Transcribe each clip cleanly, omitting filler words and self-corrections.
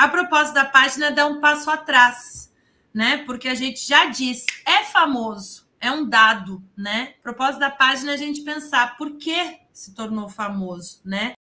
a propósito da página, dá um passo atrás, né? Porque a gente já disse, é famoso, é um dado, né? A propósito da página, a gente pensar por que se tornou famoso, né?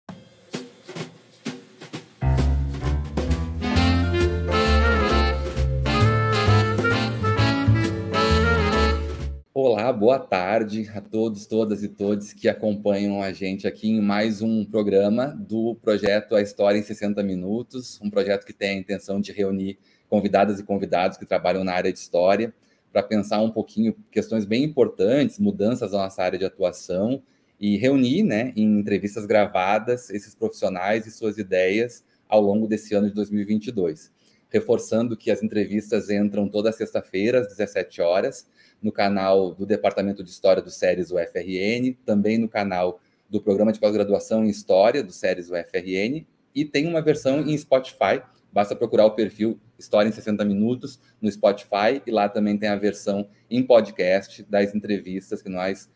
Olá, boa tarde a todos, todas e todos que acompanham a gente aqui em mais um programa do projeto A História em 60 Minutos, um projeto que tem a intenção de reunir convidadas e convidados que trabalham na área de história para pensar um pouquinho questões bem importantes, mudanças na nossa área de atuação e reunir, né, em entrevistas gravadas esses profissionais e suas ideias ao longo desse ano de 2022. Reforçando que as entrevistas entram toda sexta-feira às 17 horas, no canal do Departamento de História do SERES UFRN, também no canal do Programa de Pós-Graduação em História do SERES UFRN, e tem uma versão em Spotify, basta procurar o perfil História em 60 Minutos no Spotify, e lá também tem a versão em podcast das entrevistas que nós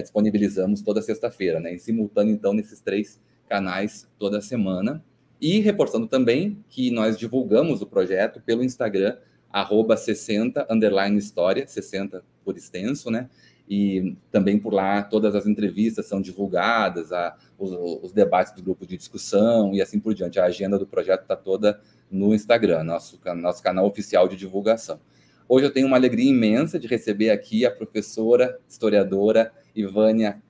disponibilizamos toda sexta-feira, né, em simultâneo, então, nesses 3 canais toda semana. E reforçando também que nós divulgamos o projeto pelo Instagram, @60_história, 60 por extenso, né? E também por lá todas as entrevistas são divulgadas, os debates do grupo de discussão e assim por diante. A agenda do projeto está toda no Instagram, nosso canal oficial de divulgação. Hoje eu tenho uma alegria imensa de receber aqui a professora, historiadora Ivânia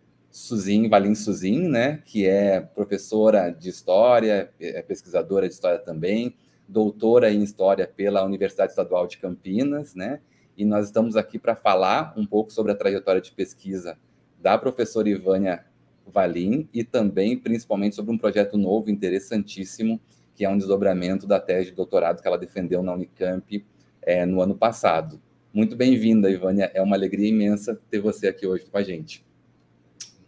Valim Suzin, né? Que é professora de História, é pesquisadora de História também, doutora em História pela Universidade Estadual de Campinas, né? E nós estamos aqui para falar um pouco sobre a trajetória de pesquisa da professora Ivânia Valim e também, principalmente, sobre um projeto novo, interessantíssimo, que é um desdobramento da tese de doutorado que ela defendeu na Unicamp no ano passado. Muito bem-vinda, Ivânia. É uma alegria imensa ter você aqui hoje com a gente.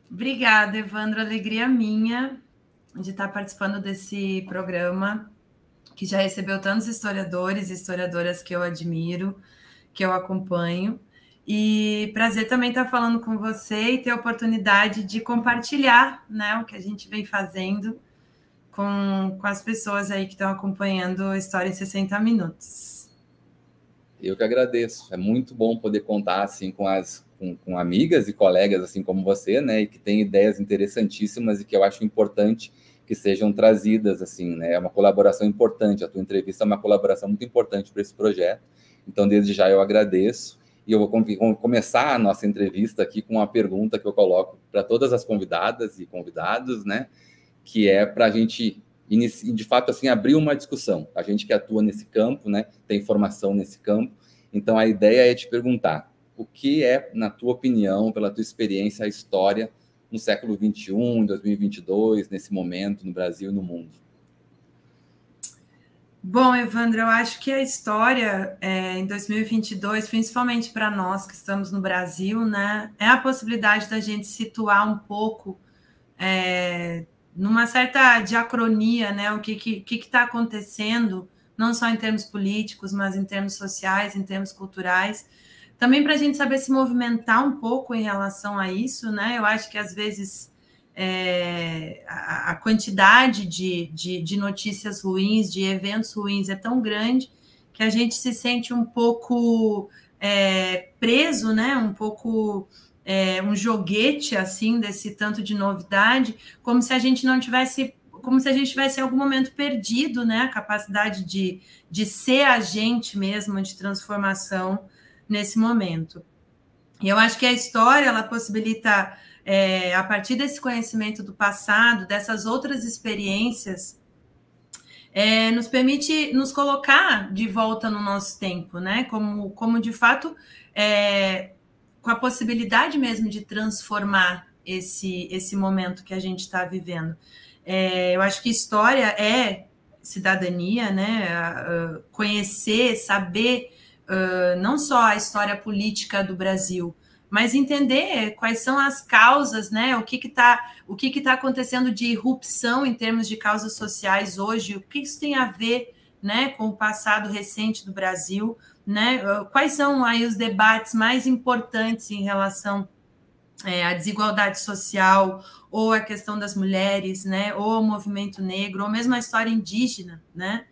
Obrigada, Evandro. Alegria minha de estar participando desse programa, que já recebeu tantos historiadores e historiadoras que eu admiro, que eu acompanho. E prazer também estar falando com você e ter a oportunidade de compartilhar, né, o que a gente vem fazendo com as pessoas aí que estão acompanhando a História em 60 Minutos. Eu que agradeço. É muito bom poder contar assim, com amigas e colegas assim como você, né, e que têm ideias interessantíssimas e que eu acho importante que sejam trazidas, assim, né? É uma colaboração importante. A tua entrevista é uma colaboração muito importante para esse projeto. Então, desde já eu agradeço. E eu vou começar a nossa entrevista aqui com uma pergunta que eu coloco para todas as convidadas e convidados, né? Que é para a gente, de fato, assim, abrir uma discussão. A gente que atua nesse campo, né? Tem formação nesse campo. Então, a ideia é te perguntar: o que é, na tua opinião, pela tua experiência, a história no século XXI, em 2022, nesse momento, no Brasil e no mundo? Bom, Evandro, eu acho que a história em 2022, principalmente para nós que estamos no Brasil, né, é a possibilidade da gente situar um pouco numa certa diacronia, né, o que está acontecendo, não só em termos políticos, mas em termos sociais, em termos culturais. Também para a gente saber se movimentar um pouco em relação a isso, né? Eu acho que às vezes a quantidade de notícias ruins, de eventos ruins é tão grande que a gente se sente um pouco preso, né? Um pouco um joguete assim desse tanto de novidade, como se a gente não tivesse, como se a gente tivesse em algum momento perdido, né? A capacidade de ser agente mesmo de transformação nesse momento. E eu acho que a história, ela possibilita, a partir desse conhecimento do passado, dessas outras experiências, nos permite nos colocar de volta no nosso tempo, né? Como de fato, com a possibilidade mesmo de transformar esse momento que a gente está vivendo. Eu acho que história é cidadania, né? Conhecer, saber não só a história política do Brasil, mas entender quais são as causas, né? O que está acontecendo de irrupção em termos de causas sociais hoje, o que isso tem a ver, né, com o passado recente do Brasil, né? Quais são aí os debates mais importantes em relação à desigualdade social, ou a questão das mulheres, né? Ou o movimento negro, ou mesmo a história indígena, né?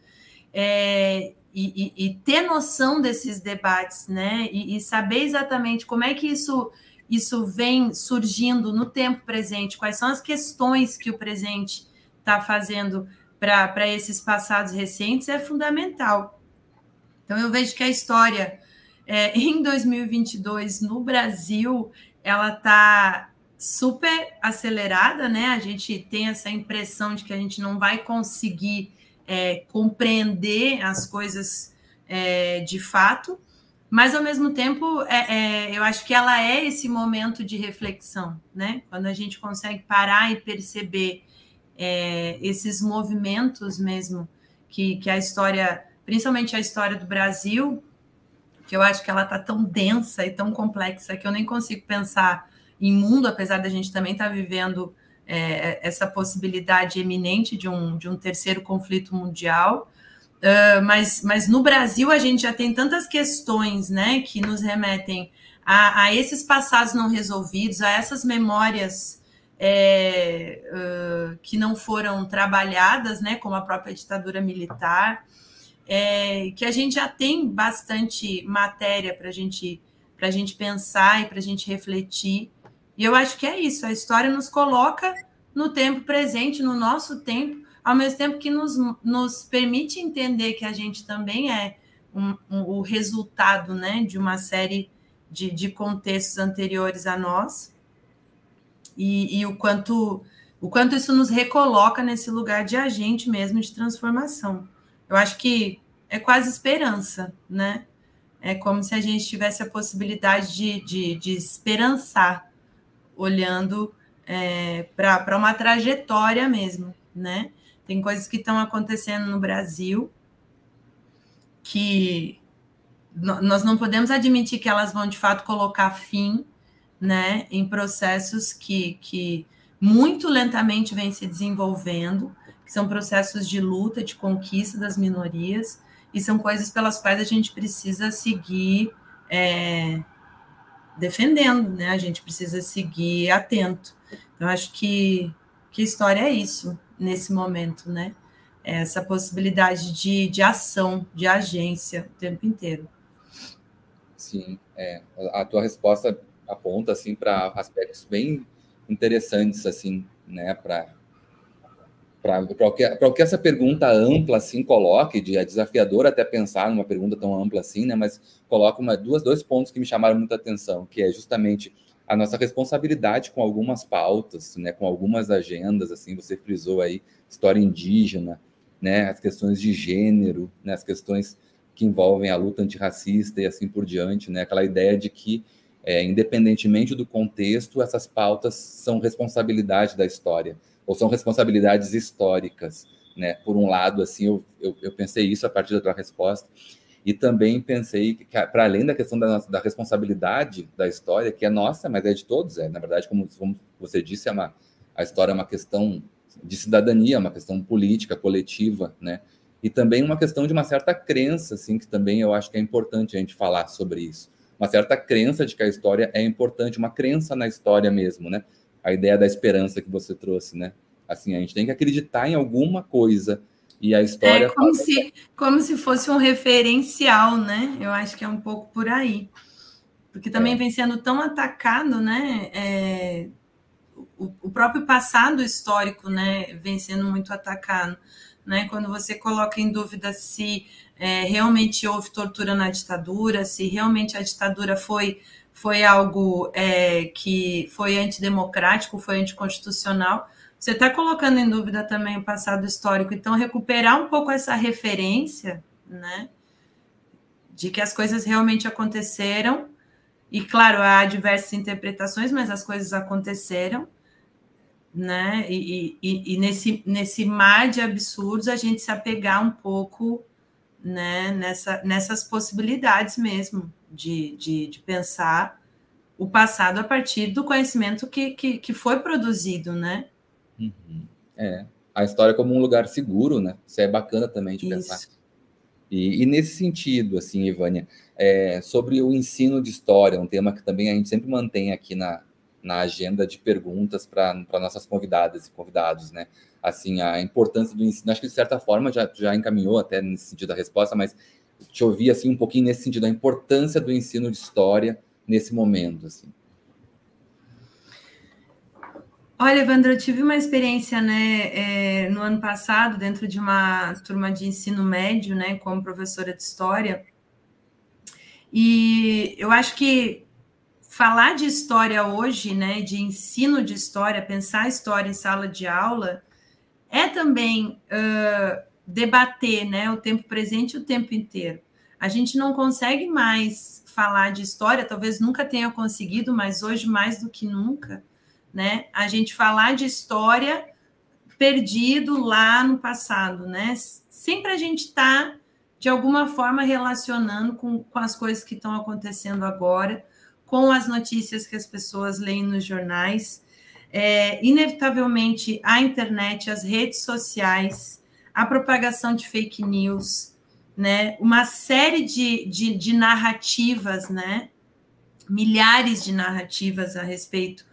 e ter noção desses debates, né? E saber exatamente como é que isso vem surgindo no tempo presente, quais são as questões que o presente está fazendo para esses passados recentes é fundamental. Então, eu vejo que a história em 2022 no Brasil, ela está super acelerada, né? A gente tem essa impressão de que a gente não vai conseguir compreender as coisas de fato, mas ao mesmo tempo eu acho que ela é esse momento de reflexão, né? Quando a gente consegue parar e perceber esses movimentos mesmo que a história, principalmente a história do Brasil, que eu acho que ela está tão densa e tão complexa que eu nem consigo pensar em mundo, apesar da gente também estar vivendo essa possibilidade eminente de um terceiro conflito mundial. Mas no Brasil a gente já tem tantas questões, né, que nos remetem a esses passados não resolvidos, a essas memórias que não foram trabalhadas, né, como a própria ditadura militar, que a gente já tem bastante matéria para a gente pensar e para a gente refletir. E eu acho que é isso, a história nos coloca no tempo presente, no nosso tempo, ao mesmo tempo que nos permite entender que a gente também é o resultado, né, de uma série de contextos anteriores a nós, e o quanto isso nos recoloca nesse lugar de agente mesmo de transformação. Eu acho que é quase esperança, né? É como se a gente tivesse a possibilidade de esperançar, olhando para uma trajetória mesmo, né? Tem coisas que estão acontecendo no Brasil que nós não podemos admitir que elas vão, de fato, colocar fim, né, em processos que muito lentamente vêm se desenvolvendo, que são processos de luta, de conquista das minorias, e são coisas pelas quais a gente precisa seguir defendendo, né? A gente precisa seguir atento. Então, acho que história é isso, nesse momento, né? Essa possibilidade de ação, de agência o tempo inteiro. Sim, a tua resposta aponta assim para aspectos bem interessantes assim, né, para o que essa pergunta ampla assim coloca, e é desafiador até pensar numa pergunta tão ampla assim, né, mas coloca dois pontos que me chamaram muita atenção, que é justamente a nossa responsabilidade com algumas pautas, né, com algumas agendas, assim, você frisou aí história indígena, né, as questões de gênero, né, as questões que envolvem a luta antirracista e assim por diante, né, aquela ideia de que independentemente do contexto, essas pautas são responsabilidade da história, ou são responsabilidades históricas, né? Por um lado, assim, eu pensei isso a partir da tua resposta, e também pensei que, para além da questão da responsabilidade da história, que é nossa, mas é de todos, na verdade, como você disse, a história é uma questão de cidadania, uma questão política, coletiva, né? E também uma questão de uma certa crença, assim, que também eu acho que é importante a gente falar sobre isso. Uma certa crença de que a história é importante, uma crença na história mesmo, né? A ideia da esperança que você trouxe, né? Assim, a gente tem que acreditar em alguma coisa e a história... Como se fosse um referencial, né? Eu acho que é um pouco por aí. Porque também vem sendo tão atacado, né? O próprio passado histórico, né? Vem sendo muito atacado, né? Quando você coloca em dúvida se realmente houve tortura na ditadura, se realmente a ditadura foi algo que foi antidemocrático, foi anticonstitucional, você está colocando em dúvida também o passado histórico. Então, recuperar um pouco essa referência, né, de que as coisas realmente aconteceram, e claro, há diversas interpretações, mas as coisas aconteceram, né, e nesse mar de absurdos, a gente se apegar um pouco, né, nessas possibilidades mesmo de pensar o passado a partir do conhecimento que foi produzido, né? Uhum. A história como um lugar seguro, né? Isso é bacana também de pensar. E nesse sentido, assim, Ivânia, sobre o ensino de história, um tema que também a gente sempre mantém aqui na agenda de perguntas para nossas convidadas e convidados, né? Assim, a importância do ensino, acho que de certa forma já encaminhou até nesse sentido a resposta, mas te ouvir assim um pouquinho nesse sentido, a importância do ensino de história nesse momento, assim. Olha, Evandro, eu tive uma experiência, né, no ano passado, dentro de uma turma de ensino médio, né, como professora de história, e eu acho que falar de história hoje, né, de ensino de história, pensar história em sala de aula, é também debater, né, o tempo presente e o tempo inteiro. A gente não consegue mais falar de história, talvez nunca tenha conseguido, mas hoje mais do que nunca, né, a gente falar de história perdido lá no passado, né? Sempre a gente está, de alguma forma, relacionando com as coisas que estão acontecendo agora, com as notícias que as pessoas leem nos jornais. Inevitavelmente, a internet, as redes sociais, a propagação de fake news, né? Uma série de narrativas, né? Milhares de narrativas a respeito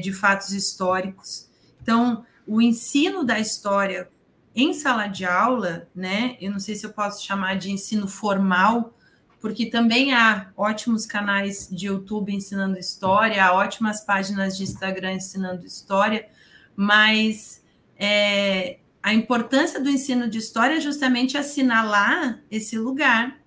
de fatos históricos. Então, o ensino da história em sala de aula, né? Eu não sei se eu posso chamar de ensino formal, porque também há ótimos canais de YouTube ensinando história, há ótimas páginas de Instagram ensinando história, mas a importância do ensino de história é justamente assinalar esse lugar,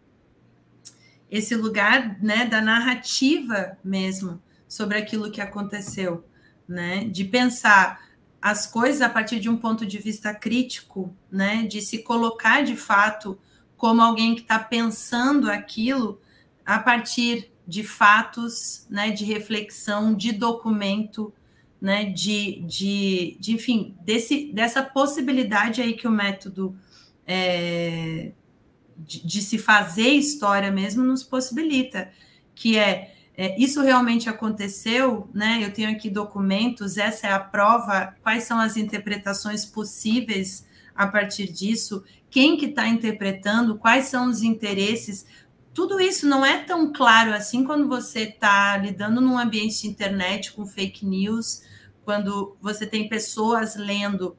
né, da narrativa mesmo sobre aquilo que aconteceu, né, de pensar as coisas a partir de um ponto de vista crítico, né, de se colocar de fato como alguém que está pensando aquilo a partir de fatos, né, de reflexão, de documento, né, enfim, dessa possibilidade aí que o método de se fazer história mesmo nos possibilita, que isso realmente aconteceu, né? Eu tenho aqui documentos, essa é a prova, quais são as interpretações possíveis a partir disso, quem que está interpretando, quais são os interesses. Tudo isso não é tão claro assim quando você está lidando num ambiente de internet com fake news, quando você tem pessoas lendo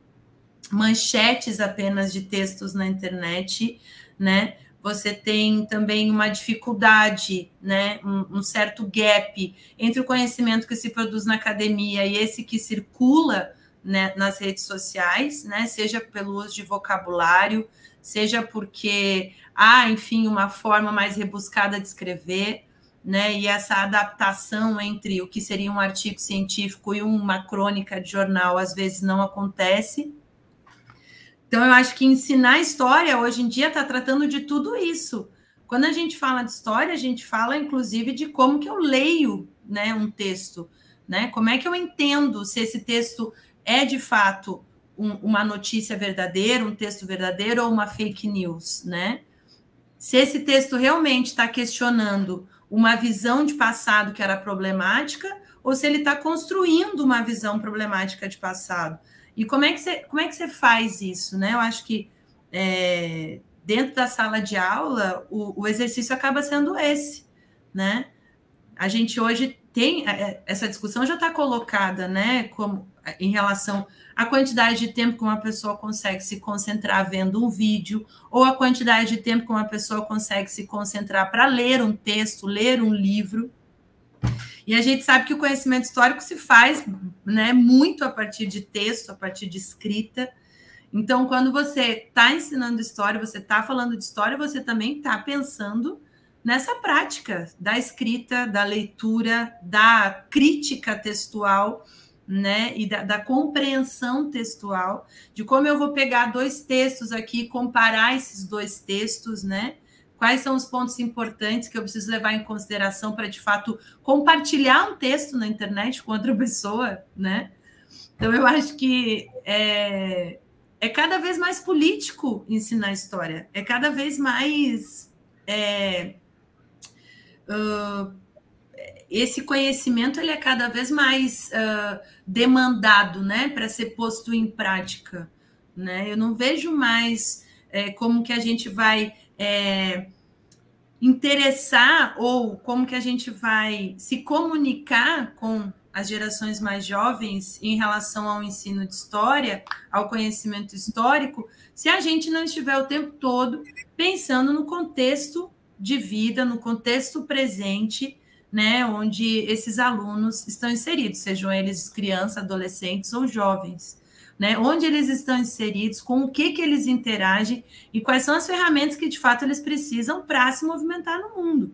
manchetes apenas de textos na internet, né? Você tem também uma dificuldade, né? Um certo gap entre o conhecimento que se produz na academia e esse que circula, né, nas redes sociais, né? Seja pelo uso de vocabulário, seja porque há, enfim, uma forma mais rebuscada de escrever, né? E essa adaptação entre o que seria um artigo científico e uma crônica de jornal às vezes não acontece. Então, eu acho que ensinar história, hoje em dia, está tratando de tudo isso. Quando a gente fala de história, a gente fala, inclusive, de como que eu leio, né, um texto, né? Como é que eu entendo se esse texto é, de fato, uma notícia verdadeira, um texto verdadeiro ou uma fake news, né? Se esse texto realmente está questionando uma visão de passado que era problemática ou se ele está construindo uma visão problemática de passado. E como é que você faz isso, né? Eu acho que dentro da sala de aula o exercício acaba sendo esse, né? A gente hoje tem essa discussão já está colocada, né? Como em relação à quantidade de tempo que uma pessoa consegue se concentrar vendo um vídeo, ou a quantidade de tempo que uma pessoa consegue se concentrar para ler um texto, ler um livro. E a gente sabe que o conhecimento histórico se faz, né, muito a partir de texto, a partir de escrita. Então, quando você está ensinando história, você está falando de história, você também está pensando nessa prática da escrita, da leitura, da crítica textual, né, e da compreensão textual, de como eu vou pegar dois textos aqui e comparar esses dois textos, né? Quais são os pontos importantes que eu preciso levar em consideração para, de fato, compartilhar um texto na internet com outra pessoa, né? Então, eu acho que é cada vez mais político ensinar história, é cada vez mais esse conhecimento ele é cada vez mais demandado, né, para ser posto em prática, né? Eu não vejo mais como que a gente vai interessar ou como que a gente vai se comunicar com as gerações mais jovens em relação ao ensino de história, ao conhecimento histórico, se a gente não estiver o tempo todo pensando no contexto de vida, no contexto presente, né, onde esses alunos estão inseridos, sejam eles crianças, adolescentes ou jovens, né, onde eles estão inseridos, com o que eles interagem e quais são as ferramentas que, de fato, eles precisam para se movimentar no mundo.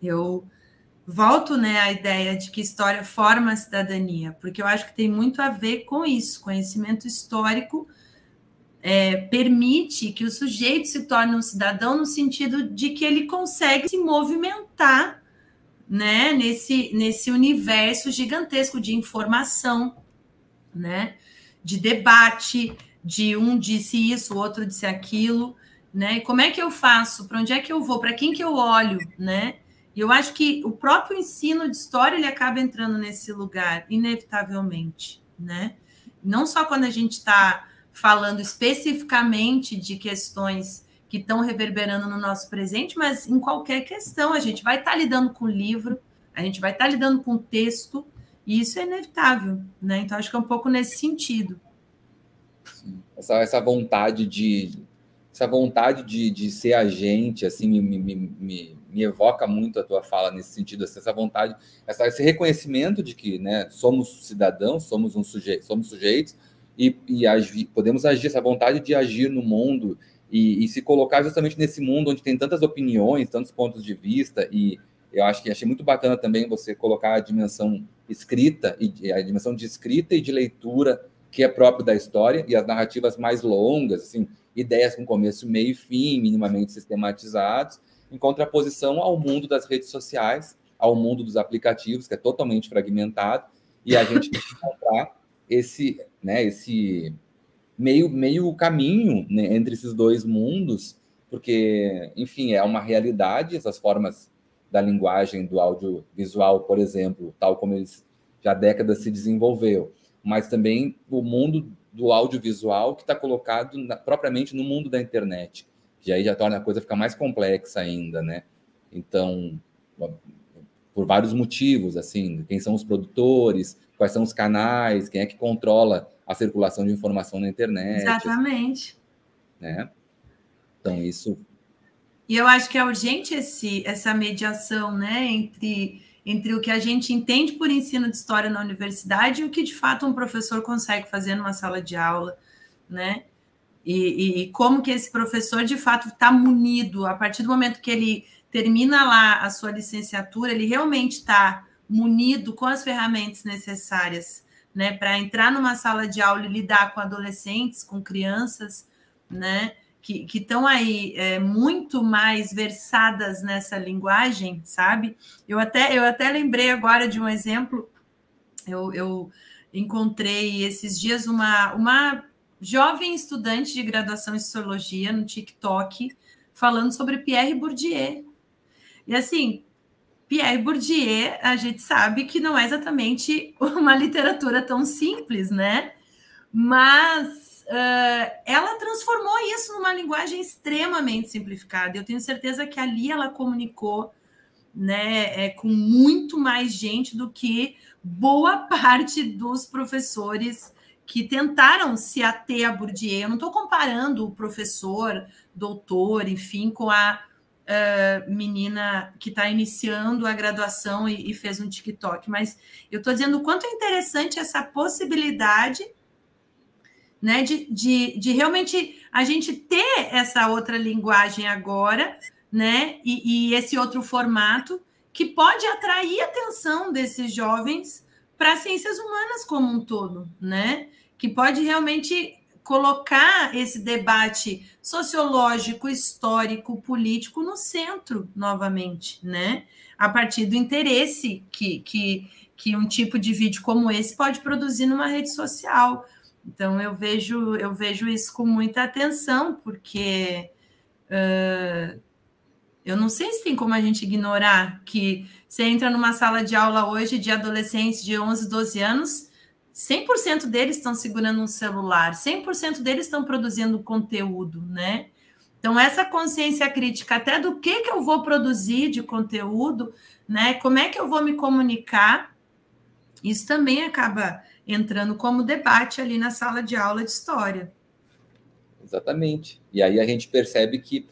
Eu volto, né, à ideia de que história forma a cidadania, porque eu acho que tem muito a ver com isso. Conhecimento histórico permite que o sujeito se torne um cidadão no sentido de que ele consegue se movimentar, né, nesse universo gigantesco de informação, né, de debate, de um disse isso, o outro disse aquilo, né? E como é que eu faço? Para onde é que eu vou? Para quem que eu olho, né? E eu acho que o próprio ensino de história ele acaba entrando nesse lugar, inevitavelmente, né? Não só quando a gente está falando especificamente de questões que estão reverberando no nosso presente, mas em qualquer questão, a gente vai estar lidando com livro, a gente vai estar lidando com texto, e isso é inevitável, né? Então, acho que é um pouco nesse sentido. Sim. Essa vontade de ser agente, assim, me evoca muito a tua fala nesse sentido, essa vontade, esse reconhecimento de que, né, somos cidadãos, somos sujeitos, e podemos agir, essa vontade de agir no mundo e se colocar justamente nesse mundo onde tem tantas opiniões, tantos pontos de vista, e eu acho que achei muito bacana também você colocar a dimensão escrita, a dimensão de escrita e de leitura que é próprio da história, e as narrativas mais longas, assim, ideias com começo, meio e fim, minimamente sistematizados, em contraposição ao mundo das redes sociais, ao mundo dos aplicativos, que é totalmente fragmentado, e a gente tem que encontrar esse meio caminho, né, entre esses dois mundos, porque, enfim, é uma realidade, essas formas da linguagem do audiovisual, por exemplo, tal como eles já há décadas se desenvolveu, mas também o mundo do audiovisual que está colocado propriamente no mundo da internet, que aí já torna a coisa ficar mais complexa ainda, né? Então, por vários motivos, assim, quem são os produtores, quais são os canais, quem é que controla a circulação de informação na internet. Exatamente. Assim, né? Então, isso... E eu acho que é urgente essa mediação, né, entre o que a gente entende por ensino de história na universidade e o que, de fato, um professor consegue fazer numa sala de aula, né? E como que esse professor, de fato, está munido, a partir do momento que ele termina lá a sua licenciatura, ele realmente está munido com as ferramentas necessárias, né, para entrar numa sala de aula e lidar com adolescentes, com crianças, né, que estão aí muito mais versadas nessa linguagem, sabe? Eu até lembrei agora de um exemplo, eu encontrei esses dias uma jovem estudante de graduação em Sociologia no TikTok falando sobre Pierre Bourdieu. E assim, Pierre Bourdieu, a gente sabe que não é exatamente uma literatura tão simples, né? Mas ela transformou isso numa linguagem extremamente simplificada. Eu tenho certeza que ali ela comunicou, né, com muito mais gente do que boa parte dos professores que tentaram se ater a Bourdieu. Eu não estou comparando o professor, doutor, enfim, com a menina que está iniciando a graduação e fez um TikTok, mas eu estou dizendo o quanto é interessante essa possibilidade, né, de realmente a gente ter essa outra linguagem agora, né, e esse outro formato que pode atrair a atenção desses jovens para as ciências humanas como um todo, né, que pode realmente colocar esse debate sociológico, histórico, político no centro novamente, né, a partir do interesse que um tipo de vídeo como esse pode produzir numa rede social. Então, eu vejo isso com muita atenção, porque eu não sei se tem como a gente ignorar que você entra numa sala de aula hoje de adolescentes de 11, 12 anos, 100% deles estão segurando um celular, 100% deles estão produzindo conteúdo, né? Então, essa consciência crítica até do que eu vou produzir de conteúdo, né? Como é que eu vou me comunicar, Isso também acaba entrando como debate ali na sala de aula de história. Exatamente. E aí a gente percebe que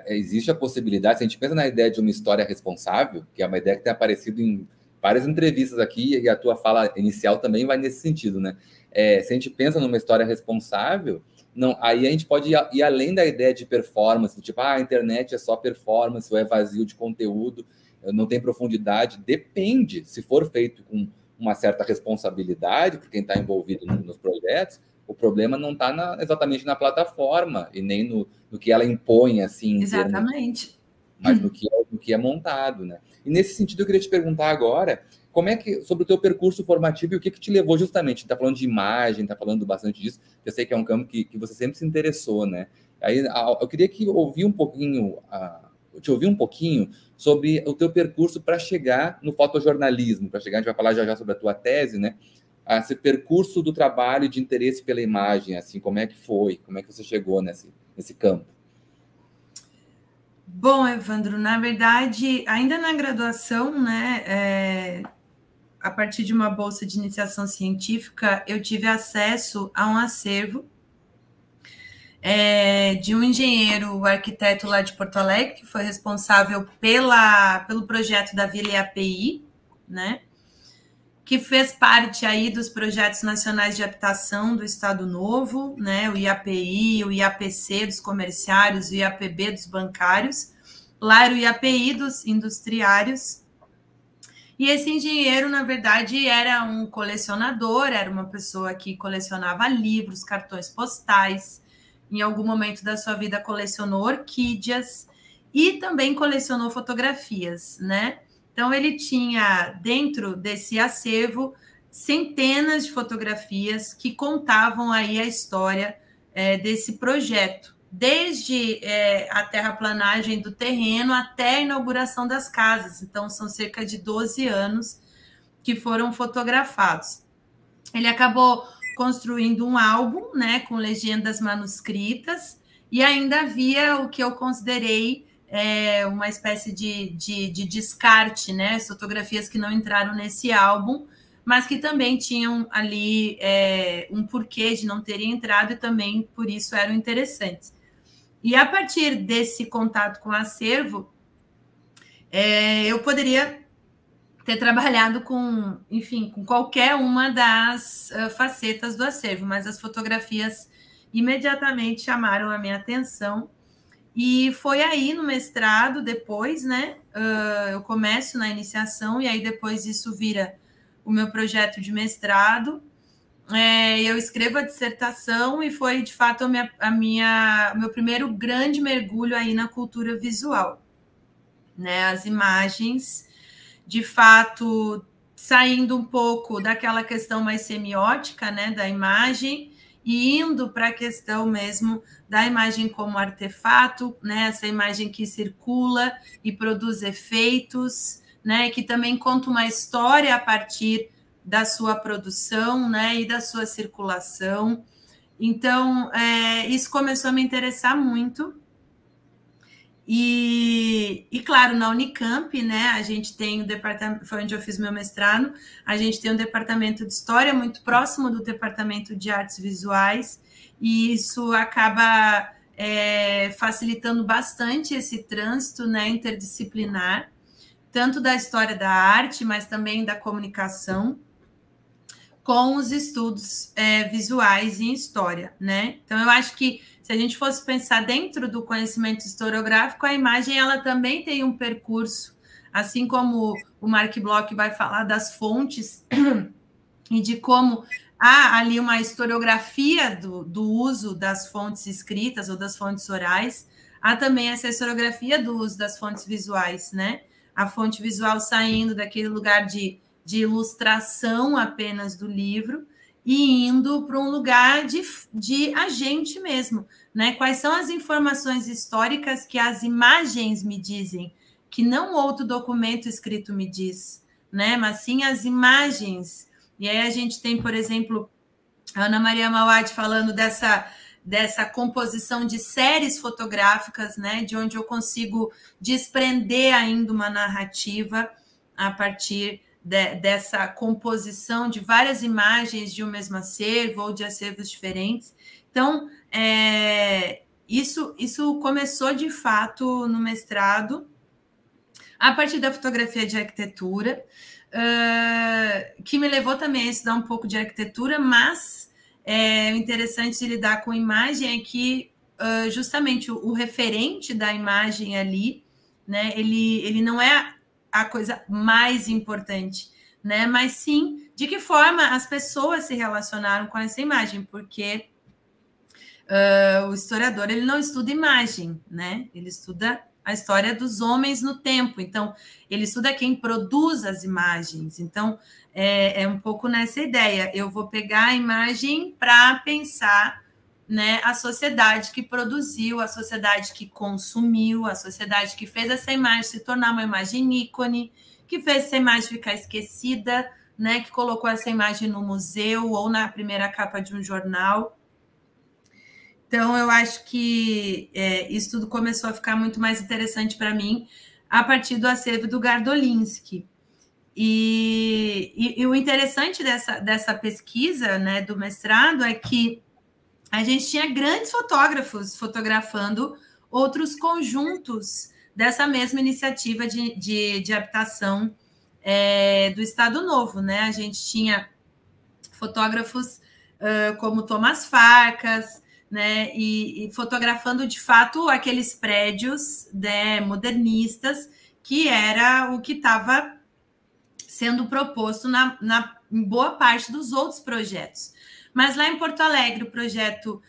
existe a possibilidade, se a gente pensa na ideia de uma história responsável, que é uma ideia que tem aparecido em várias entrevistas aqui, e a tua fala inicial também vai nesse sentido, né? Se a gente pensa numa história responsável, não, aí a gente pode ir além da ideia de performance, tipo, a internet é só performance, ou é vazio de conteúdo, não tem profundidade. Depende, se for feito com uma certa responsabilidade por quem está envolvido nos projetos, o problema não está exatamente na plataforma e nem no que ela impõe, assim, em Exatamente. termos, mas no que é montado, né? E nesse sentido, eu queria te perguntar agora, como é que, sobre o teu percurso formativo e o que te levou justamente, está falando de imagem, está falando bastante disso, eu sei que é um campo que você sempre se interessou, né? Aí eu queria te ouvir um pouquinho sobre o teu percurso para chegar no fotojornalismo, para chegar, a gente vai falar já sobre a tua tese, né? Esse percurso do trabalho de interesse pela imagem, assim, como é que foi? Como é que você chegou nesse campo? Bom, Evandro, na verdade, ainda na graduação, né, a partir de uma bolsa de iniciação científica, eu tive acesso a um acervo de um engenheiro arquiteto lá de Porto Alegre, que foi responsável pelo projeto da Vila IAPI, né? Que fez parte aí dos projetos nacionais de habitação do Estado Novo, né? O IAPI, o IAPC dos comerciários, o IAPB dos bancários. Lá era o IAPI dos industriários. E esse engenheiro, na verdade, era um colecionador, era uma pessoa que colecionava livros, cartões postais. Em algum momento da sua vida colecionou orquídeas e também colecionou fotografias, né? Então ele tinha dentro desse acervo centenas de fotografias que contavam aí a história desse projeto, desde a terraplanagem do terreno até a inauguração das casas. Então são cerca de 12 anos que foram fotografados. Ele acabou construindo um álbum, né, com legendas manuscritas, e ainda havia o que eu considerei uma espécie de descarte, né, fotografias que não entraram nesse álbum, mas que também tinham ali um porquê de não terem entrado e também por isso eram interessantes. E a partir desse contato com o acervo, eu poderia ter trabalhado com, enfim, com qualquer uma das facetas do acervo, mas as fotografias imediatamente chamaram a minha atenção. E foi aí no mestrado, depois, né? Eu começo na iniciação e aí depois isso vira o meu projeto de mestrado. Eu escrevo a dissertação e foi, de fato, meu primeiro grande mergulho aí na cultura visual, né? As imagens, de fato, saindo um pouco daquela questão mais semiótica, né, da imagem, e indo para a questão mesmo da imagem como artefato, né, essa imagem que circula e produz efeitos, né, que também conta uma história a partir da sua produção, né, e da sua circulação. Então, isso começou a me interessar muito. E claro, na Unicamp, né, a gente tem o departamento, foi onde eu fiz meu mestrado, a gente tem um departamento de história muito próximo do departamento de artes visuais, e isso acaba facilitando bastante esse trânsito, né, interdisciplinar, tanto da história da arte, mas também da comunicação, com os estudos visuais em história, né? Então, eu acho que se a gente fosse pensar dentro do conhecimento historiográfico, a imagem ela também tem um percurso, assim como o Mark Bloch vai falar das fontes e de como há ali uma historiografia do uso das fontes escritas ou das fontes orais, há também essa historiografia do uso das fontes visuais, né? A fonte visual saindo daquele lugar de ilustração apenas do livro e indo para um lugar de agente mesmo, né? Quais são as informações históricas que as imagens me dizem, que não outro documento escrito me diz, né? Mas sim as imagens. E aí a gente tem, por exemplo, a Ana Maria Mauad falando dessa composição de séries fotográficas, né? De onde eu consigo desprender ainda uma narrativa a partir dessa composição de várias imagens de um mesmo acervo ou de acervos diferentes. Então, isso começou, de fato, no mestrado, a partir da fotografia de arquitetura, que me levou também a estudar um pouco de arquitetura, mas o interessante de lidar com imagem é que justamente o referente da imagem ali, né, ele não é a coisa mais importante, né, mas sim de que forma as pessoas se relacionaram com essa imagem, porque o historiador ele não estuda imagem, né, ele estuda a história dos homens no tempo, então ele estuda quem produz as imagens. Então é um pouco nessa ideia, eu vou pegar a imagem para pensar, né, a sociedade que produziu, a sociedade que consumiu, a sociedade que fez essa imagem se tornar uma imagem ícone, que fez essa imagem ficar esquecida, né, que colocou essa imagem no museu ou na primeira capa de um jornal. Então, eu acho que isso tudo começou a ficar muito mais interessante para mim a partir do acervo do Gardolinski. E o interessante dessa pesquisa, né, do mestrado, é que a gente tinha grandes fotógrafos fotografando outros conjuntos dessa mesma iniciativa de habitação do Estado Novo, né? A gente tinha fotógrafos como Thomas Farkas, né? E fotografando de fato aqueles prédios, né, modernistas, que era o que estava sendo proposto em boa parte dos outros projetos. Mas lá em Porto Alegre, o projeto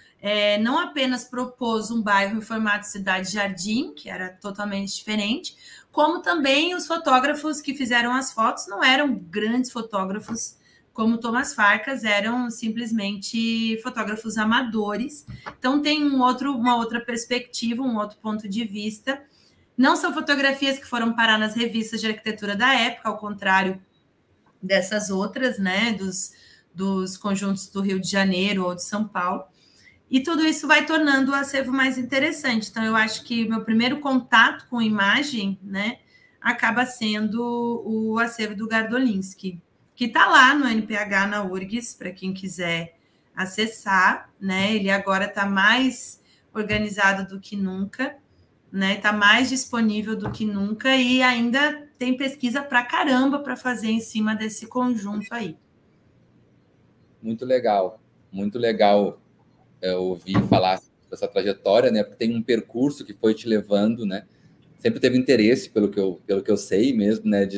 não apenas propôs um bairro em formato cidade-jardim, que era totalmente diferente, como também os fotógrafos que fizeram as fotos não eram grandes fotógrafos como Thomas Farkas, eram simplesmente fotógrafos amadores. Então tem uma outra perspectiva, um outro ponto de vista. Não são fotografias que foram parar nas revistas de arquitetura da época, ao contrário dessas outras, né, dos conjuntos do Rio de Janeiro ou de São Paulo. E tudo isso vai tornando o acervo mais interessante. Então, eu acho que meu primeiro contato com imagem, né, acaba sendo o acervo do Gardolinski, que está lá no NPH, na URGS, para quem quiser acessar, né? Ele agora está mais organizado do que nunca, né? Está mais disponível do que nunca e ainda tem pesquisa para caramba para fazer em cima desse conjunto aí. Muito legal ouvir falar dessa trajetória, né? Porque tem um percurso que foi te levando, né? Sempre teve interesse, pelo que eu sei mesmo, né?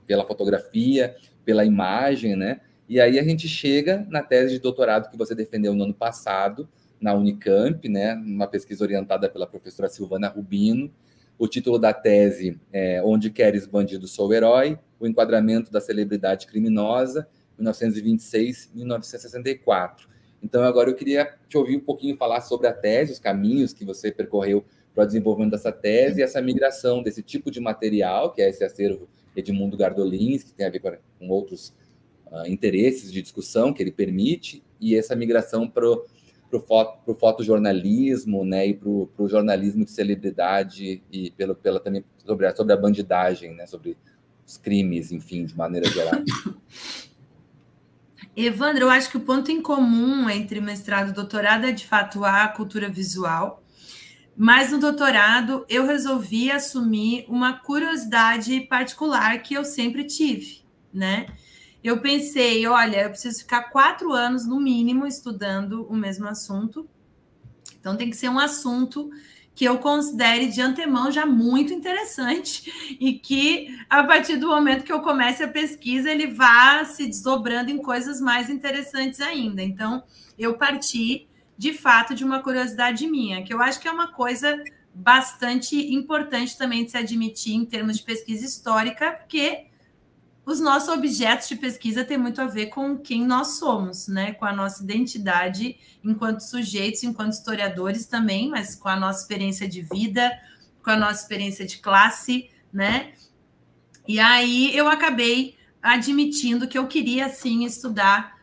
Pela fotografia, pela imagem, né? E aí a gente chega na tese de doutorado que você defendeu no ano passado, na Unicamp, né? Uma pesquisa orientada pela professora Silvana Rubino. O título da tese é Onde Queres Bandido Sou Herói, o enquadramento da celebridade criminosa, 1926-1964. Então, agora eu queria te ouvir um pouquinho falar sobre a tese, os caminhos que você percorreu para o desenvolvimento dessa tese e essa migração desse tipo de material, que é esse acervo Edmundo Gardolinski, que tem a ver com outros interesses de discussão que ele permite, e essa migração para o fotojornalismo, né, e para o jornalismo de celebridade e também sobre a bandidagem, né, sobre os crimes, enfim, de maneira geral. Evandro, eu acho que o ponto em comum entre mestrado e doutorado é, de fato, a cultura visual. Mas no doutorado, eu resolvi assumir uma curiosidade particular que eu sempre tive, né? Eu pensei, olha, eu preciso ficar 4 anos, no mínimo, estudando o mesmo assunto. Então, tem que ser um assunto que eu considere de antemão já muito interessante e que, a partir do momento que eu comece a pesquisa, ele vá se desdobrando em coisas mais interessantes ainda. Então, eu parti, de fato, de uma curiosidade minha, que eu acho que é uma coisa bastante importante também de se admitir em termos de pesquisa histórica, porque os nossos objetos de pesquisa têm muito a ver com quem nós somos, né? Com a nossa identidade enquanto sujeitos, enquanto historiadores também, mas com a nossa experiência de vida, com a nossa experiência de classe, né? E aí eu acabei admitindo que eu queria, sim, estudar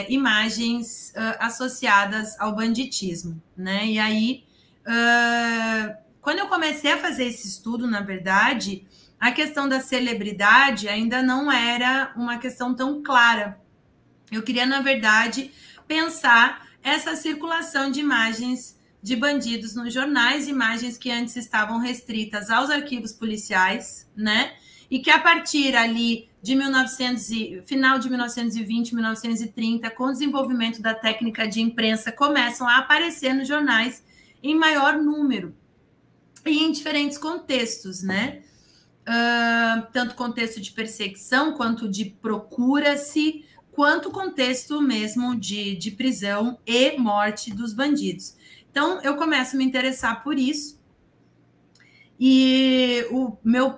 imagens associadas ao banditismo, né? E aí, quando eu comecei a fazer esse estudo, na verdade, a questão da celebridade ainda não era uma questão tão clara. Eu queria, na verdade, pensar essa circulação de imagens de bandidos nos jornais, imagens que antes estavam restritas aos arquivos policiais, né? E que a partir ali de final de 1920, 1930, com o desenvolvimento da técnica de imprensa, começam a aparecer nos jornais em maior número e em diferentes contextos, né? Tanto contexto de perseguição, quanto de procura-se, quanto contexto mesmo de prisão e morte dos bandidos. Então, eu começo a me interessar por isso. E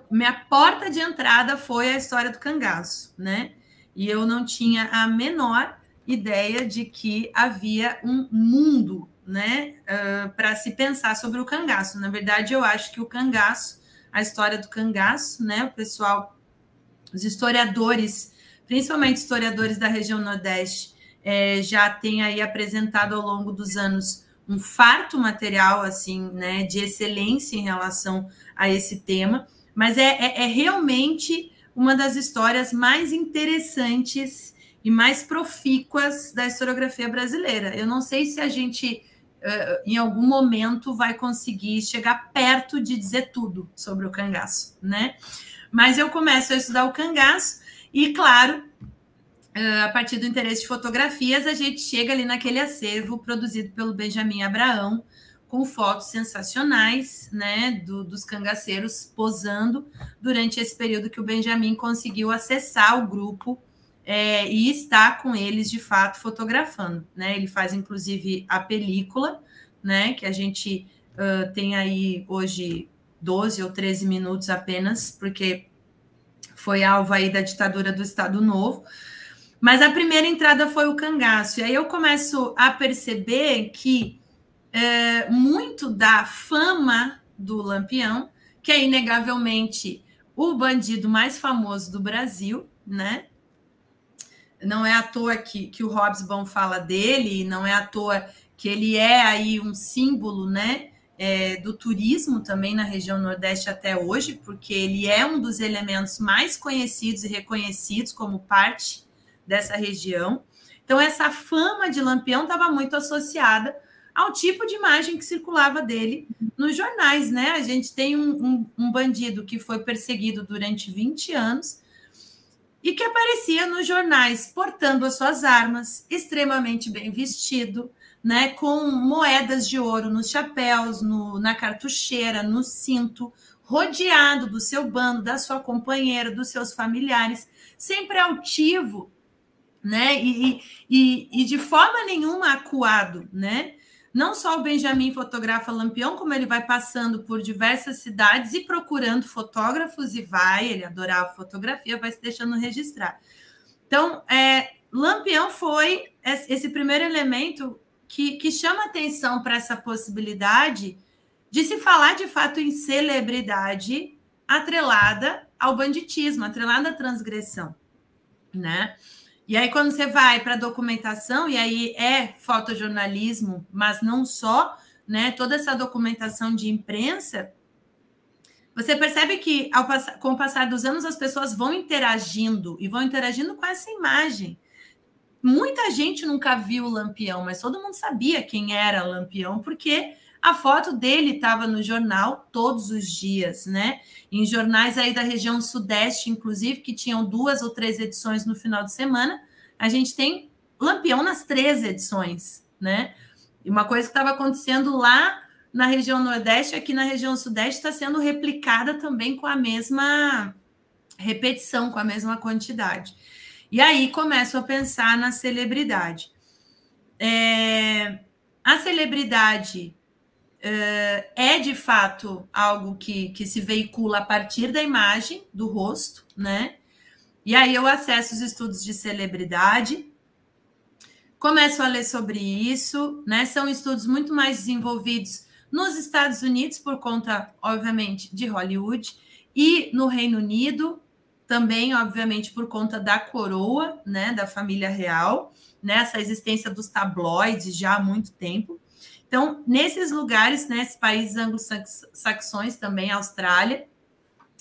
minha porta de entrada foi a história do cangaço, né? E eu não tinha a menor ideia de que havia um mundo, né, para se pensar sobre o cangaço. Na verdade, eu acho que o cangaço, a história do cangaço, né, o pessoal, os historiadores, principalmente historiadores da região Nordeste, já tem aí apresentado ao longo dos anos um farto material, assim, né, de excelência em relação a esse tema, mas é realmente uma das histórias mais interessantes e mais profícuas da historiografia brasileira. Eu não sei se a gente, em algum momento, vai conseguir chegar perto de dizer tudo sobre o cangaço, né? Mas eu começo a estudar o cangaço e, claro, a partir do interesse de fotografias, a gente chega ali naquele acervo produzido pelo Benjamin Abraão, com fotos sensacionais, né, dos cangaceiros posando durante esse período que o Benjamin conseguiu acessar o grupo e está com eles, de fato, fotografando, né? Ele faz, inclusive, a película, né, que a gente tem aí hoje 12 ou 13 minutos apenas, porque foi alvo aí da ditadura do Estado Novo. Mas a primeira entrada foi o cangaço. E aí eu começo a perceber que muito da fama do Lampião, que é inegavelmente o bandido mais famoso do Brasil, né? Não é à toa que o Hobsbawm fala dele, não é à toa que ele é aí um símbolo, né, do turismo também na região Nordeste até hoje, porque ele é um dos elementos mais conhecidos e reconhecidos como parte dessa região. Então, essa fama de Lampião estava muito associada ao tipo de imagem que circulava dele nos jornais, né? A gente tem um bandido que foi perseguido durante 20 anos e que aparecia nos jornais portando as suas armas, extremamente bem vestido, né, com moedas de ouro nos chapéus, na cartucheira, no cinto, rodeado do seu bando, da sua companheira, dos seus familiares, sempre altivo, né, e de forma nenhuma acuado, né? Não só o Benjamin fotografa Lampião, como ele vai passando por diversas cidades e procurando fotógrafos, e ele adorava fotografia, vai se deixando registrar. Então, Lampião foi esse primeiro elemento que chama atenção para essa possibilidade de se falar, de fato, em celebridade atrelada ao banditismo, atrelada à transgressão, né? E aí, quando você vai para a documentação, e aí é fotojornalismo, mas não só, né? Toda essa documentação de imprensa, você percebe que, com o passar dos anos, as pessoas vão interagindo e vão interagindo com essa imagem. Muita gente nunca viu o Lampião, mas todo mundo sabia quem era Lampião, porque a foto dele estava no jornal todos os dias, né? Em jornais aí da região sudeste, inclusive, que tinham 2 ou 3 edições no final de semana, a gente tem Lampião nas 3 edições, né? E uma coisa que estava acontecendo lá na região nordeste, aqui na região sudeste, está sendo replicada também com a mesma repetição, com a mesma quantidade. E aí começo a pensar na celebridade. A celebridade de fato, algo que se veicula a partir da imagem, do rosto, né? E aí eu acesso os estudos de celebridade, começo a ler sobre isso, né? São estudos muito mais desenvolvidos nos Estados Unidos, por conta, obviamente, de Hollywood, e no Reino Unido, também, obviamente, por conta da coroa, né? Da família real, né? Essa existência dos tabloides já há muito tempo. Então, nesses lugares, nesses países anglo-saxões também, Austrália,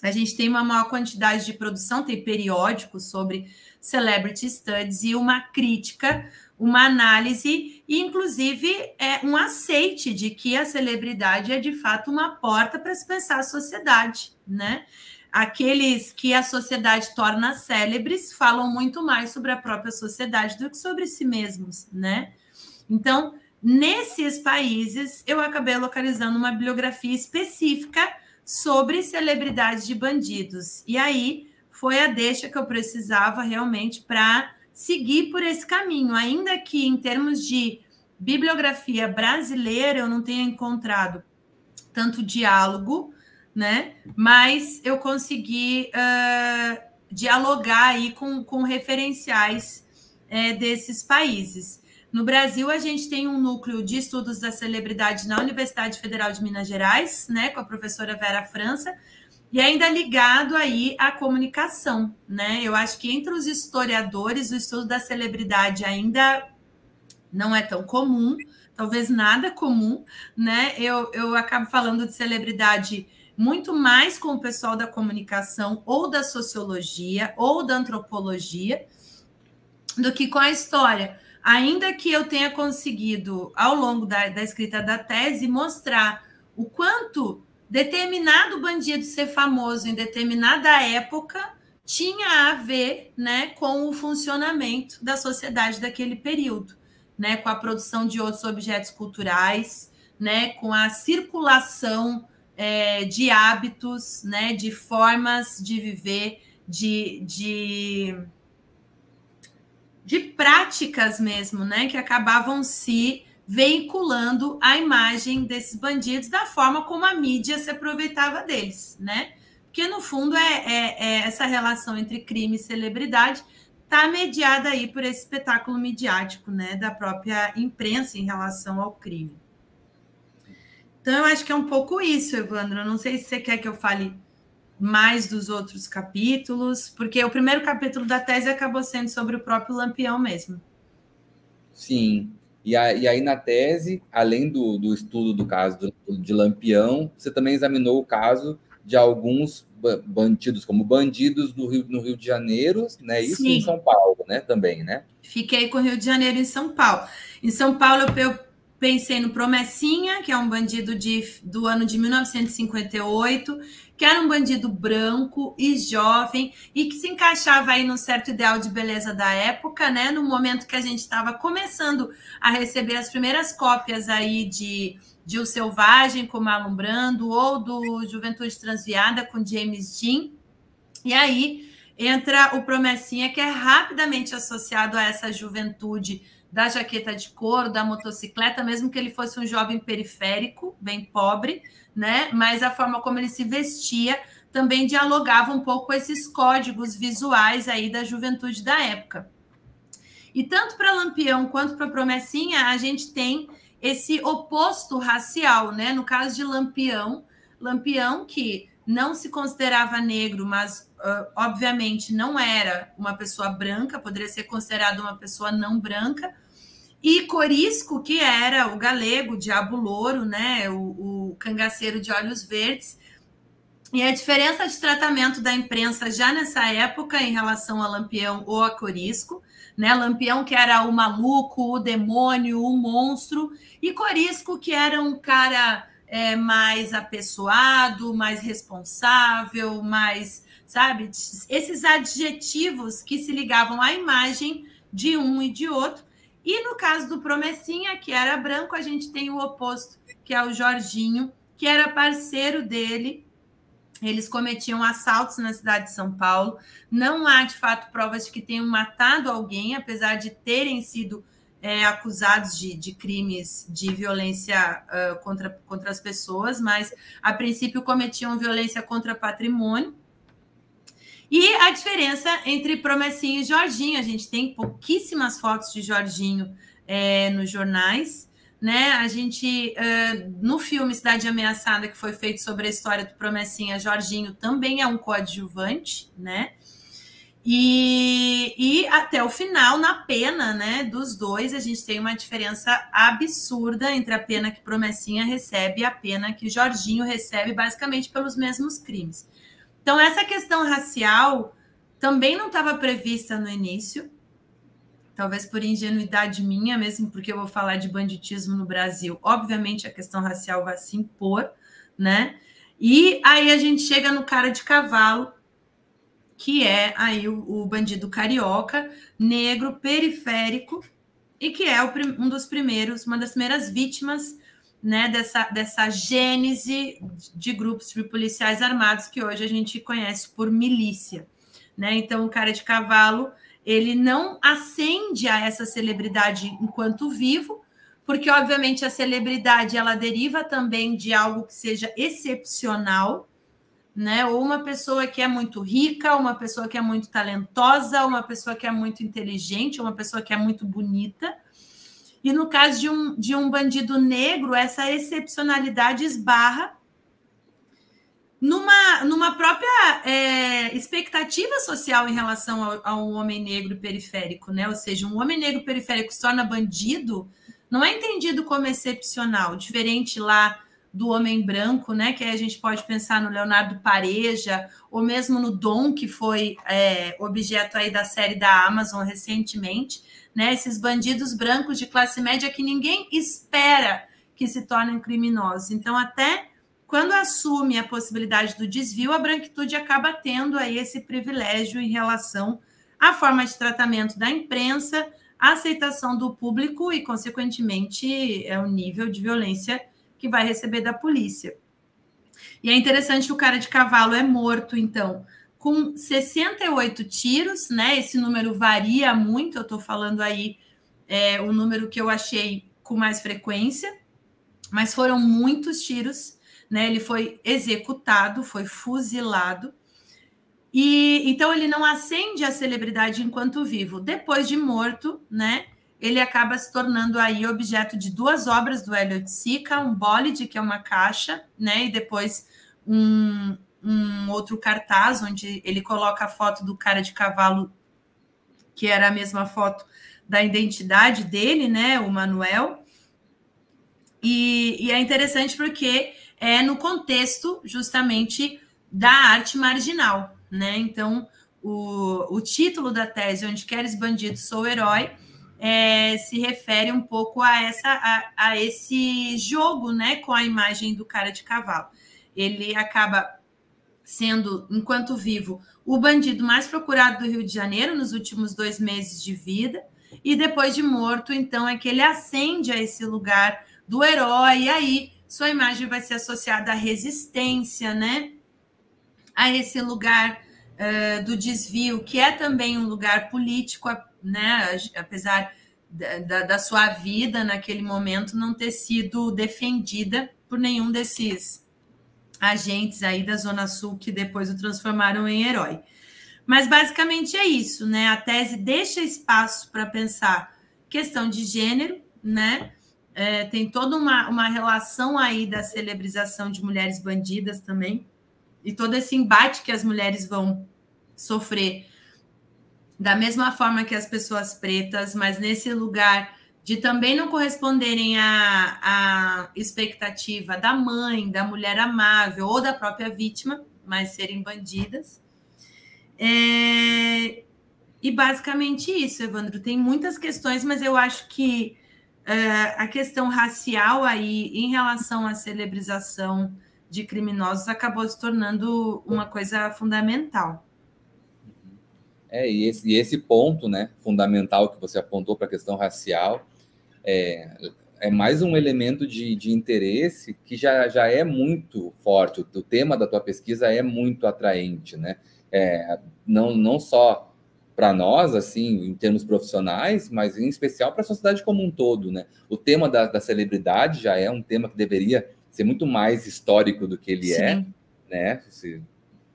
A gente tem uma maior quantidade de produção, tem periódicos sobre celebrity studies e uma crítica, uma análise e, inclusive, um aceite de que a celebridade é, de fato, uma porta para se pensar a sociedade, né? Aqueles que a sociedade torna célebres falam muito mais sobre a própria sociedade do que sobre si mesmos, né? Então, nesses países, eu acabei localizando uma bibliografia específica sobre celebridades de bandidos. E aí foi a deixa que eu precisava realmente para seguir por esse caminho, ainda que em termos de bibliografia brasileira eu não tenha encontrado tanto diálogo, né? Mas eu consegui dialogar aí com referenciais desses países. No Brasil, a gente tem um núcleo de estudos da celebridade na Universidade Federal de Minas Gerais, né, com a professora Vera França, e ainda ligado aí à comunicação, né? Eu acho que entre os historiadores, o estudo da celebridade ainda não é tão comum, talvez nada comum, né? Eu acabo falando de celebridade muito mais com o pessoal da comunicação ou da sociologia ou da antropologia do que com a história. Ainda que eu tenha conseguido, ao longo da escrita da tese, mostrar o quanto determinado bandido ser famoso em determinada época tinha a ver, né, com o funcionamento da sociedade daquele período, né, com a produção de outros objetos culturais, né, com a circulação de hábitos, né, de formas de viver, de práticas mesmo, né, que acabavam se veiculando a imagem desses bandidos da forma como a mídia se aproveitava deles, né? Porque, no fundo, essa relação entre crime e celebridade está mediada aí por esse espetáculo midiático, né, da própria imprensa em relação ao crime. Então, eu acho que é um pouco isso, Evandro. Eu não sei se você quer que eu fale mais dos outros capítulos, porque o primeiro capítulo da tese acabou sendo sobre o próprio Lampião mesmo. Sim. E aí, na tese, além do estudo do caso de Lampião, você também examinou o caso de alguns bandidos, como bandidos no Rio de Janeiro, né? Isso. Sim. Em São Paulo, né? Também, né? Fiquei com o Rio de Janeiro e em São Paulo. Em São Paulo, eu pensei no Promessinha, que é um bandido do ano de 1958, que era um bandido branco e jovem e que se encaixava aí num certo ideal de beleza da época, né? No momento que a gente estava começando a receber as primeiras cópias aí de O Selvagem, com Marlon Brando, ou do Juventude Transviada, com James Dean. E aí entra o Promessinha, que é rapidamente associado a essa juventude da jaqueta de couro, da motocicleta, mesmo que ele fosse um jovem periférico, bem pobre, né? Mas a forma como ele se vestia também dialogava um pouco com esses códigos visuais aí da juventude da época. E tanto para Lampião quanto para Promessinha, a gente tem esse oposto racial, né? No caso de Lampião que não se considerava negro, mas obviamente não era uma pessoa branca, poderia ser considerado uma pessoa não branca, e Corisco, que era o galego, o diabo louro, né, o cangaceiro de olhos verdes. E a diferença de tratamento da imprensa já nessa época em relação a Lampião ou a Corisco, né? Lampião, que era o maluco, o demônio, o monstro, e Corisco, que era um cara mais apessoado, mais responsável, mais, sabe, esses adjetivos que se ligavam à imagem de um e de outro. E no caso do Promessinha, que era branco, a gente tem o oposto, que é o Jorginho, que era parceiro dele. Eles cometiam assaltos na cidade de São Paulo. Não há, de fato, provas de que tenham matado alguém, apesar de terem sido acusados de crimes de violência contra as pessoas, mas, a princípio, cometiam violência contra patrimônio. E a diferença entre Promessinha e Jorginho, a gente tem pouquíssimas fotos de Jorginho nos jornais, né? A gente, no filme Cidade Ameaçada, que foi feito sobre a história do Promessinha, Jorginho também é um coadjuvante, né? E até o final, na pena, né, dos dois, a gente tem uma diferença absurda entre a pena que Promessinha recebe e a pena que Jorginho recebe, basicamente pelos mesmos crimes. Então, essa questão racial também não estava prevista no início, talvez por ingenuidade minha, mesmo porque eu vou falar de banditismo no Brasil. Obviamente, a questão racial vai se impor, né? E aí a gente chega no cara de cavalo, que é aí o bandido carioca, negro, periférico, e que é um dos primeiros, uma das primeiras vítimas, né, dessa gênese de grupos de policiais armados que hoje a gente conhece por milícia, né? Então, o cara de cavalo, ele não ascende a essa celebridade enquanto vivo, porque, obviamente, a celebridade, ela deriva também de algo que seja excepcional, né? Ou uma pessoa que é muito rica, uma pessoa que é muito talentosa, uma pessoa que é muito inteligente, uma pessoa que é muito bonita. E no caso de um bandido negro, essa excepcionalidade esbarra numa própria expectativa social em relação ao homem negro periférico, né? Ou seja, um homem negro periférico se torna bandido, não é entendido como excepcional, diferente lá do homem branco, né? Que aí a gente pode pensar no Leonardo Pareja, ou mesmo no Dom, que foi objeto aí da série da Amazon recentemente, né? Esses bandidos brancos de classe média que ninguém espera que se tornem criminosos. Então, até quando assume a possibilidade do desvio, a branquitude acaba tendo aí esse privilégio em relação à forma de tratamento da imprensa, a aceitação do público e, consequentemente, o nível de violência que vai receber da polícia. E é interessante que o cara de cavalo é morto, então, com 68 tiros, né? Esse número varia muito, eu estou falando aí o número que eu achei com mais frequência, mas foram muitos tiros, né? Ele foi executado, foi fuzilado, e então ele não ascende a celebridade enquanto vivo. Depois de morto, né? Ele acaba se tornando aí objeto de 2 obras do Elliot Sica, um bólide, que é uma caixa, né? E depois um outro cartaz, onde ele coloca a foto do cara de cavalo, que era a mesma foto da identidade dele, né? O Manuel. E é interessante porque é no contexto, justamente, da arte marginal, né? Então, o título da tese, Onde Queres Bandido, Sou Herói, se refere um pouco a esse jogo, né, com a imagem do cara de cavalo. Ele acaba sendo, enquanto vivo, o bandido mais procurado do Rio de Janeiro nos últimos 2 meses de vida, e depois de morto, então, é que ele ascende a esse lugar do herói, e aí sua imagem vai ser associada à resistência, né? A esse lugar do desvio, que é também um lugar político, né? Apesar da sua vida naquele momento não ter sido defendida por nenhum desses agentes aí da Zona Sul que depois o transformaram em herói. Mas basicamente é isso, né? A tese deixa espaço para pensar questão de gênero, né? Tem toda uma relação aí da celebrização de mulheres bandidas também, e todo esse embate que as mulheres vão sofrer da mesma forma que as pessoas pretas, mas nesse lugar de também não corresponderem à expectativa da mãe, da mulher amável ou da própria vítima, mas serem bandidas. E basicamente isso, Evandro. Tem muitas questões, mas eu acho que a questão racial aí, em relação à celebrização de criminosos, acabou se tornando uma coisa fundamental. E esse ponto, né, fundamental que você apontou para a questão racial é mais um elemento de interesse que já é muito forte. O tema da tua pesquisa é muito atraente, né? Não só para nós, assim, em termos profissionais, mas em especial para a sociedade como um todo, né? O tema da celebridade já é um tema que deveria ser muito mais histórico do que ele é, né?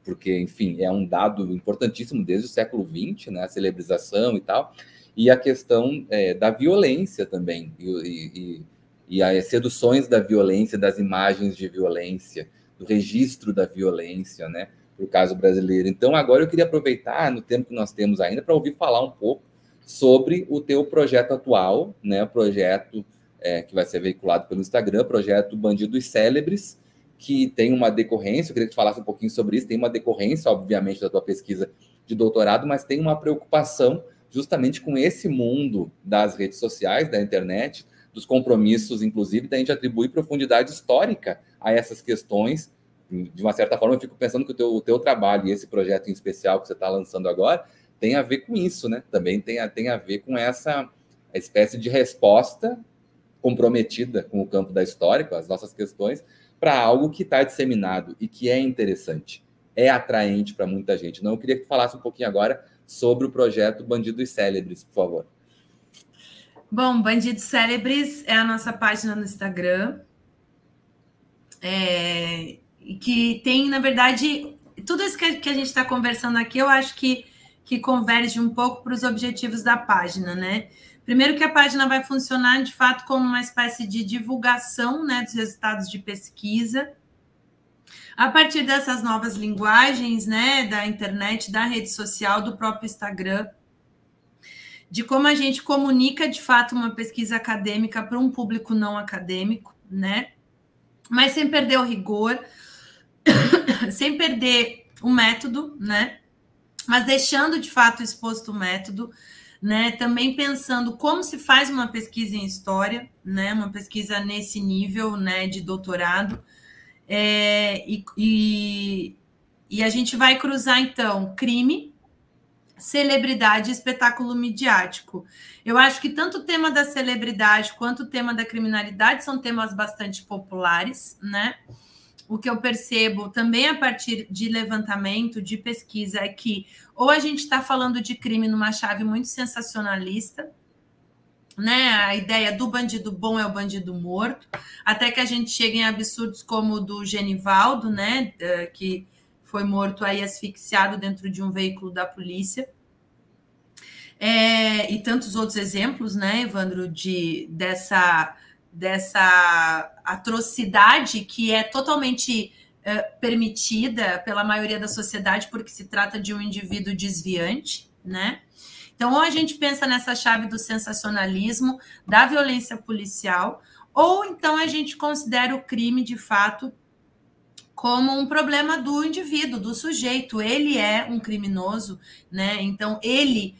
Porque, enfim, é um dado importantíssimo desde o século XX, né? A celebrização e tal, e a questão da violência também, e as seduções da violência, das imagens de violência, do registro da violência, né? Para o caso brasileiro. Então, agora eu queria aproveitar, no tempo que nós temos ainda, para ouvir falar um pouco sobre o teu projeto atual, né? O projeto que vai ser veiculado pelo Instagram, projeto Bandidos Célebres, que tem uma decorrência, eu queria que tu falasse um pouquinho sobre isso, tem uma decorrência, obviamente, da tua pesquisa de doutorado, mas tem uma preocupação justamente com esse mundo das redes sociais, da internet, dos compromissos, inclusive, da gente atribuir profundidade histórica a essas questões. De uma certa forma, eu fico pensando que o teu trabalho e esse projeto em especial que você está lançando agora tem a ver com isso, né? Também tem a ver com essa espécie de resposta comprometida com o campo da história, com as nossas questões, para algo que está disseminado e que é interessante, é atraente para muita gente. Então, eu queria que tu falasse um pouquinho agora sobre o projeto Bandidos Célebres, por favor. Bom, Bandidos Célebres é a nossa página no Instagram, que tem, na verdade, tudo isso que a gente está conversando aqui, eu acho que converge um pouco para os objetivos da página, né? Primeiro que a página vai funcionar, de fato, como uma espécie de divulgação, né, dos resultados de pesquisa, a partir dessas novas linguagens, né, da internet, da rede social, do próprio Instagram, de como a gente comunica, de fato, uma pesquisa acadêmica para um público não acadêmico, né? Mas sem perder o rigor, sem perder o método, né? Mas deixando, de fato, exposto o método, né? Também pensando como se faz uma pesquisa em história, né? Uma pesquisa nesse nível, né, de doutorado. E a gente vai cruzar, então, crime, celebridade e espetáculo midiático. Eu acho que tanto o tema da celebridade quanto o tema da criminalidade são temas bastante populares, né? O que eu percebo também a partir de levantamento, de pesquisa, é que ou a gente está falando de crime numa chave muito sensacionalista, né? A ideia do bandido bom é o bandido morto, até que a gente chega em absurdos como o do Genivaldo, né? Que foi morto aí asfixiado dentro de um veículo da polícia. E tantos outros exemplos, né, Evandro, dessa atrocidade que é totalmente permitida pela maioria da sociedade, porque se trata de um indivíduo desviante, né? Então, ou a gente pensa nessa chave do sensacionalismo, da violência policial, ou então a gente considera o crime, de fato, como um problema do indivíduo, do sujeito. Ele é um criminoso, né? Então, ele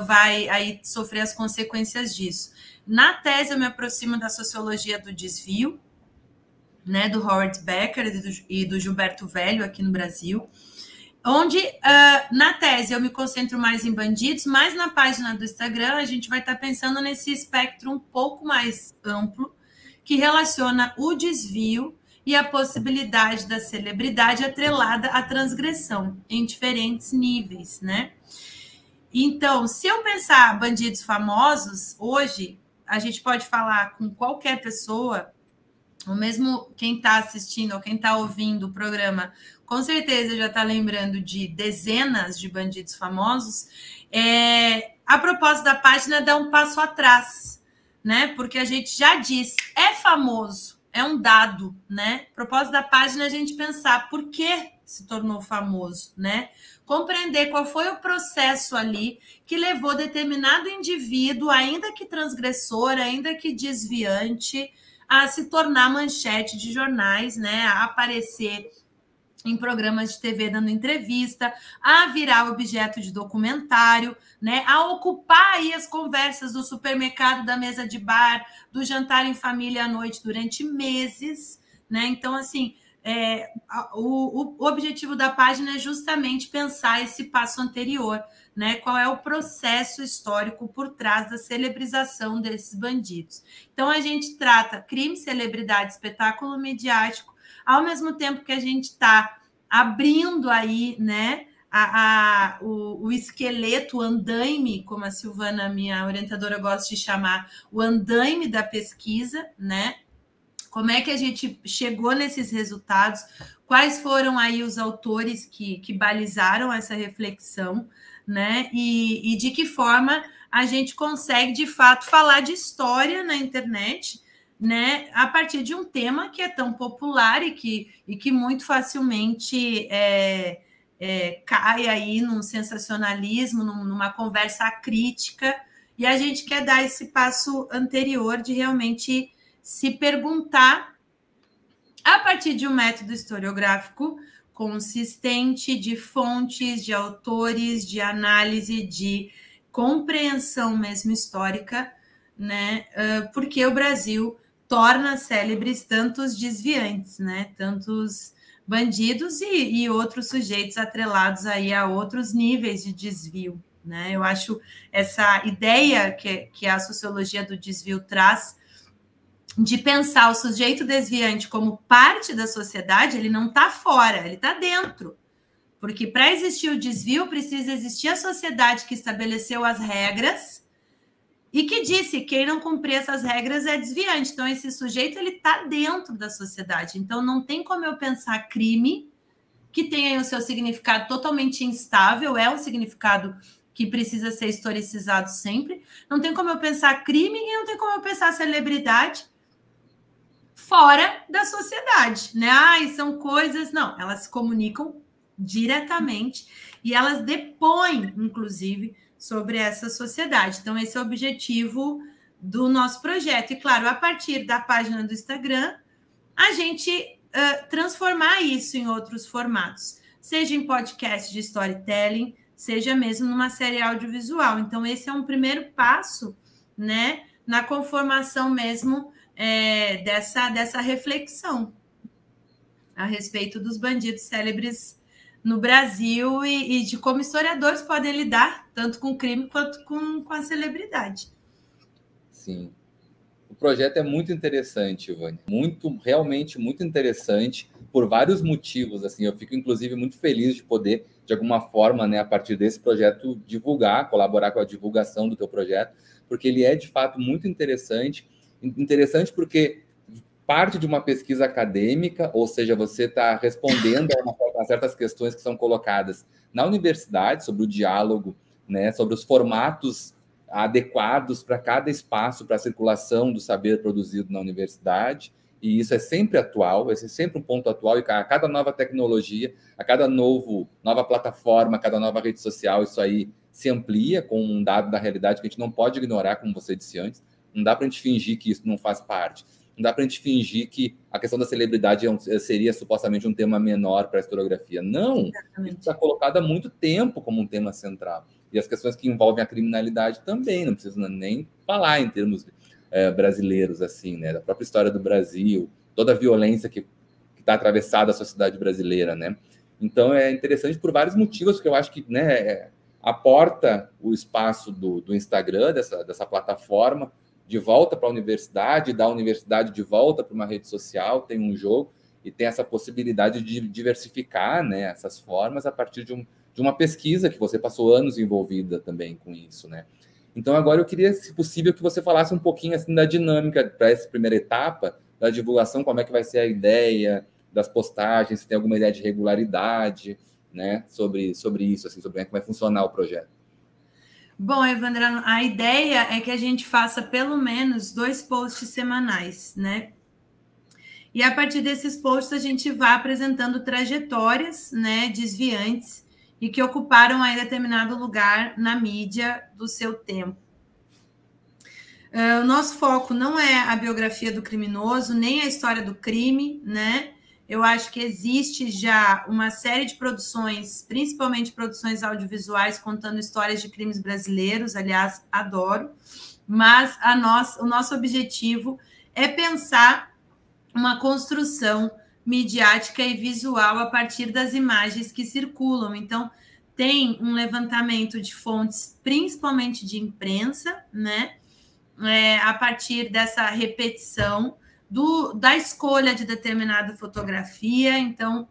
vai aí sofrer as consequências disso. Na tese, eu me aproximo da sociologia do desvio, né, do Howard Becker e do Gilberto Velho aqui no Brasil, onde, na tese, eu me concentro mais em bandidos, mas na página do Instagram a gente vai estar pensando nesse espectro um pouco mais amplo, que relaciona o desvio e a possibilidade da celebridade atrelada à transgressão, em diferentes níveis, né? Então, se eu pensar bandidos famosos, hoje, a gente pode falar com qualquer pessoa, ou mesmo quem está assistindo ou quem está ouvindo o programa, com certeza já está lembrando de dezenas de bandidos famosos. A proposta da página dá um passo atrás, né? Porque a gente já disse, é famoso, é um dado, né? A proposta da página é a gente pensar por que se tornou famoso, né? Compreender qual foi o processo ali que levou determinado indivíduo, ainda que transgressor, ainda que desviante, a se tornar manchete de jornais, né? A aparecer em programas de TV dando entrevista, a virar objeto de documentário, né? A ocupar aí as conversas do supermercado, da mesa de bar, do jantar em família à noite durante meses, né? Então, assim, o objetivo da página é justamente pensar esse passo anterior, né? Qual é o processo histórico por trás da celebrização desses bandidos. Então, a gente trata crime, celebridade, espetáculo midiático, ao mesmo tempo que a gente está abrindo aí, né, o esqueleto, o andaime, como a Silvana, minha orientadora, gosta de chamar, o andaime da pesquisa, né? Como é que a gente chegou nesses resultados? Quais foram aí os autores que balizaram essa reflexão, né? E de que forma a gente consegue, de fato, falar de história na internet, né, a partir de um tema que é tão popular e que muito facilmente cai aí num sensacionalismo, numa conversa acrítica, e a gente quer dar esse passo anterior de realmente se perguntar a partir de um método historiográfico consistente de fontes, de autores, de análise, de compreensão mesmo histórica, né? Porque o Brasil torna célebres tantos desviantes, né? Tantos bandidos e outros sujeitos atrelados aí a outros níveis de desvio, né? Eu acho essa ideia que a sociologia do desvio traz de pensar o sujeito desviante como parte da sociedade, ele não está fora, ele está dentro. Porque para existir o desvio, precisa existir a sociedade que estabeleceu as regras e que disse que quem não cumprir essas regras é desviante. Então, esse sujeito ele está dentro da sociedade. Então, não tem como eu pensar crime que tenha o seu significado totalmente instável, é um significado que precisa ser historicizado sempre. Não tem como eu pensar crime e não tem como eu pensar celebridade fora da sociedade, né? Ai, são coisas... Não, elas se comunicam diretamente e elas depõem, inclusive, sobre essa sociedade. Então, esse é o objetivo do nosso projeto. E, claro, a partir da página do Instagram, a gente transformar isso em outros formatos, seja em podcast de storytelling, seja mesmo numa série audiovisual. Então, esse é um primeiro passo, né, na conformação mesmo dessa reflexão a respeito dos bandidos célebres no Brasil e de como historiadores podem lidar tanto com o crime quanto com a celebridade. Sim. O projeto é muito interessante, Ivânia. Realmente muito interessante, por vários motivos. Assim, eu fico, inclusive, muito feliz de poder, de alguma forma, né, a partir desse projeto, colaborar com a divulgação do teu projeto, porque ele é, de fato, muito interessante. Interessante porque parte de uma pesquisa acadêmica, ou seja, você está respondendo a certas questões que são colocadas na universidade, sobre o diálogo, né, sobre os formatos adequados para cada espaço, para a circulação do saber produzido na universidade, e isso é sempre atual, esse é sempre um ponto atual, e a cada nova tecnologia, a cada nova plataforma, a cada nova rede social, isso aí se amplia com um dado da realidade que a gente não pode ignorar, como você disse antes. Não dá para a gente fingir que isso não faz parte. Não dá para a gente fingir que a questão da celebridade seria supostamente um tema menor para a historiografia. Não, isso está colocado há muito tempo como um tema central. E as questões que envolvem a criminalidade também, não precisa nem falar em termos brasileiros, assim, né? Da própria história do Brasil, toda a violência que está atravessada a sociedade brasileira, né? Então, é interessante por vários motivos, porque eu acho que, né, aporta o espaço do Instagram, dessa plataforma, de volta para a universidade, da universidade de volta para uma rede social, tem um jogo e tem essa possibilidade de diversificar, né, essas formas a partir de uma pesquisa que você passou anos envolvida também com isso, né? Então, agora eu queria, se possível, que você falasse um pouquinho assim da dinâmica para essa primeira etapa da divulgação, como é que vai ser a ideia das postagens, se tem alguma ideia de regularidade, né, sobre isso, assim, sobre como é que vai funcionar o projeto. Bom, Evandra, a ideia é que a gente faça pelo menos 2 posts semanais, né? E a partir desses posts a gente vai apresentando trajetórias, né, desviantes e que ocuparam aí determinado lugar na mídia do seu tempo. O nosso foco não é a biografia do criminoso, nem a história do crime, né? Eu acho que existe já uma série de produções, principalmente produções audiovisuais, contando histórias de crimes brasileiros, aliás, adoro, mas o nosso objetivo é pensar uma construção midiática e visual a partir das imagens que circulam. Então, tem um levantamento de fontes, principalmente de imprensa, né? A partir dessa repetição da escolha de determinada fotografia. Então,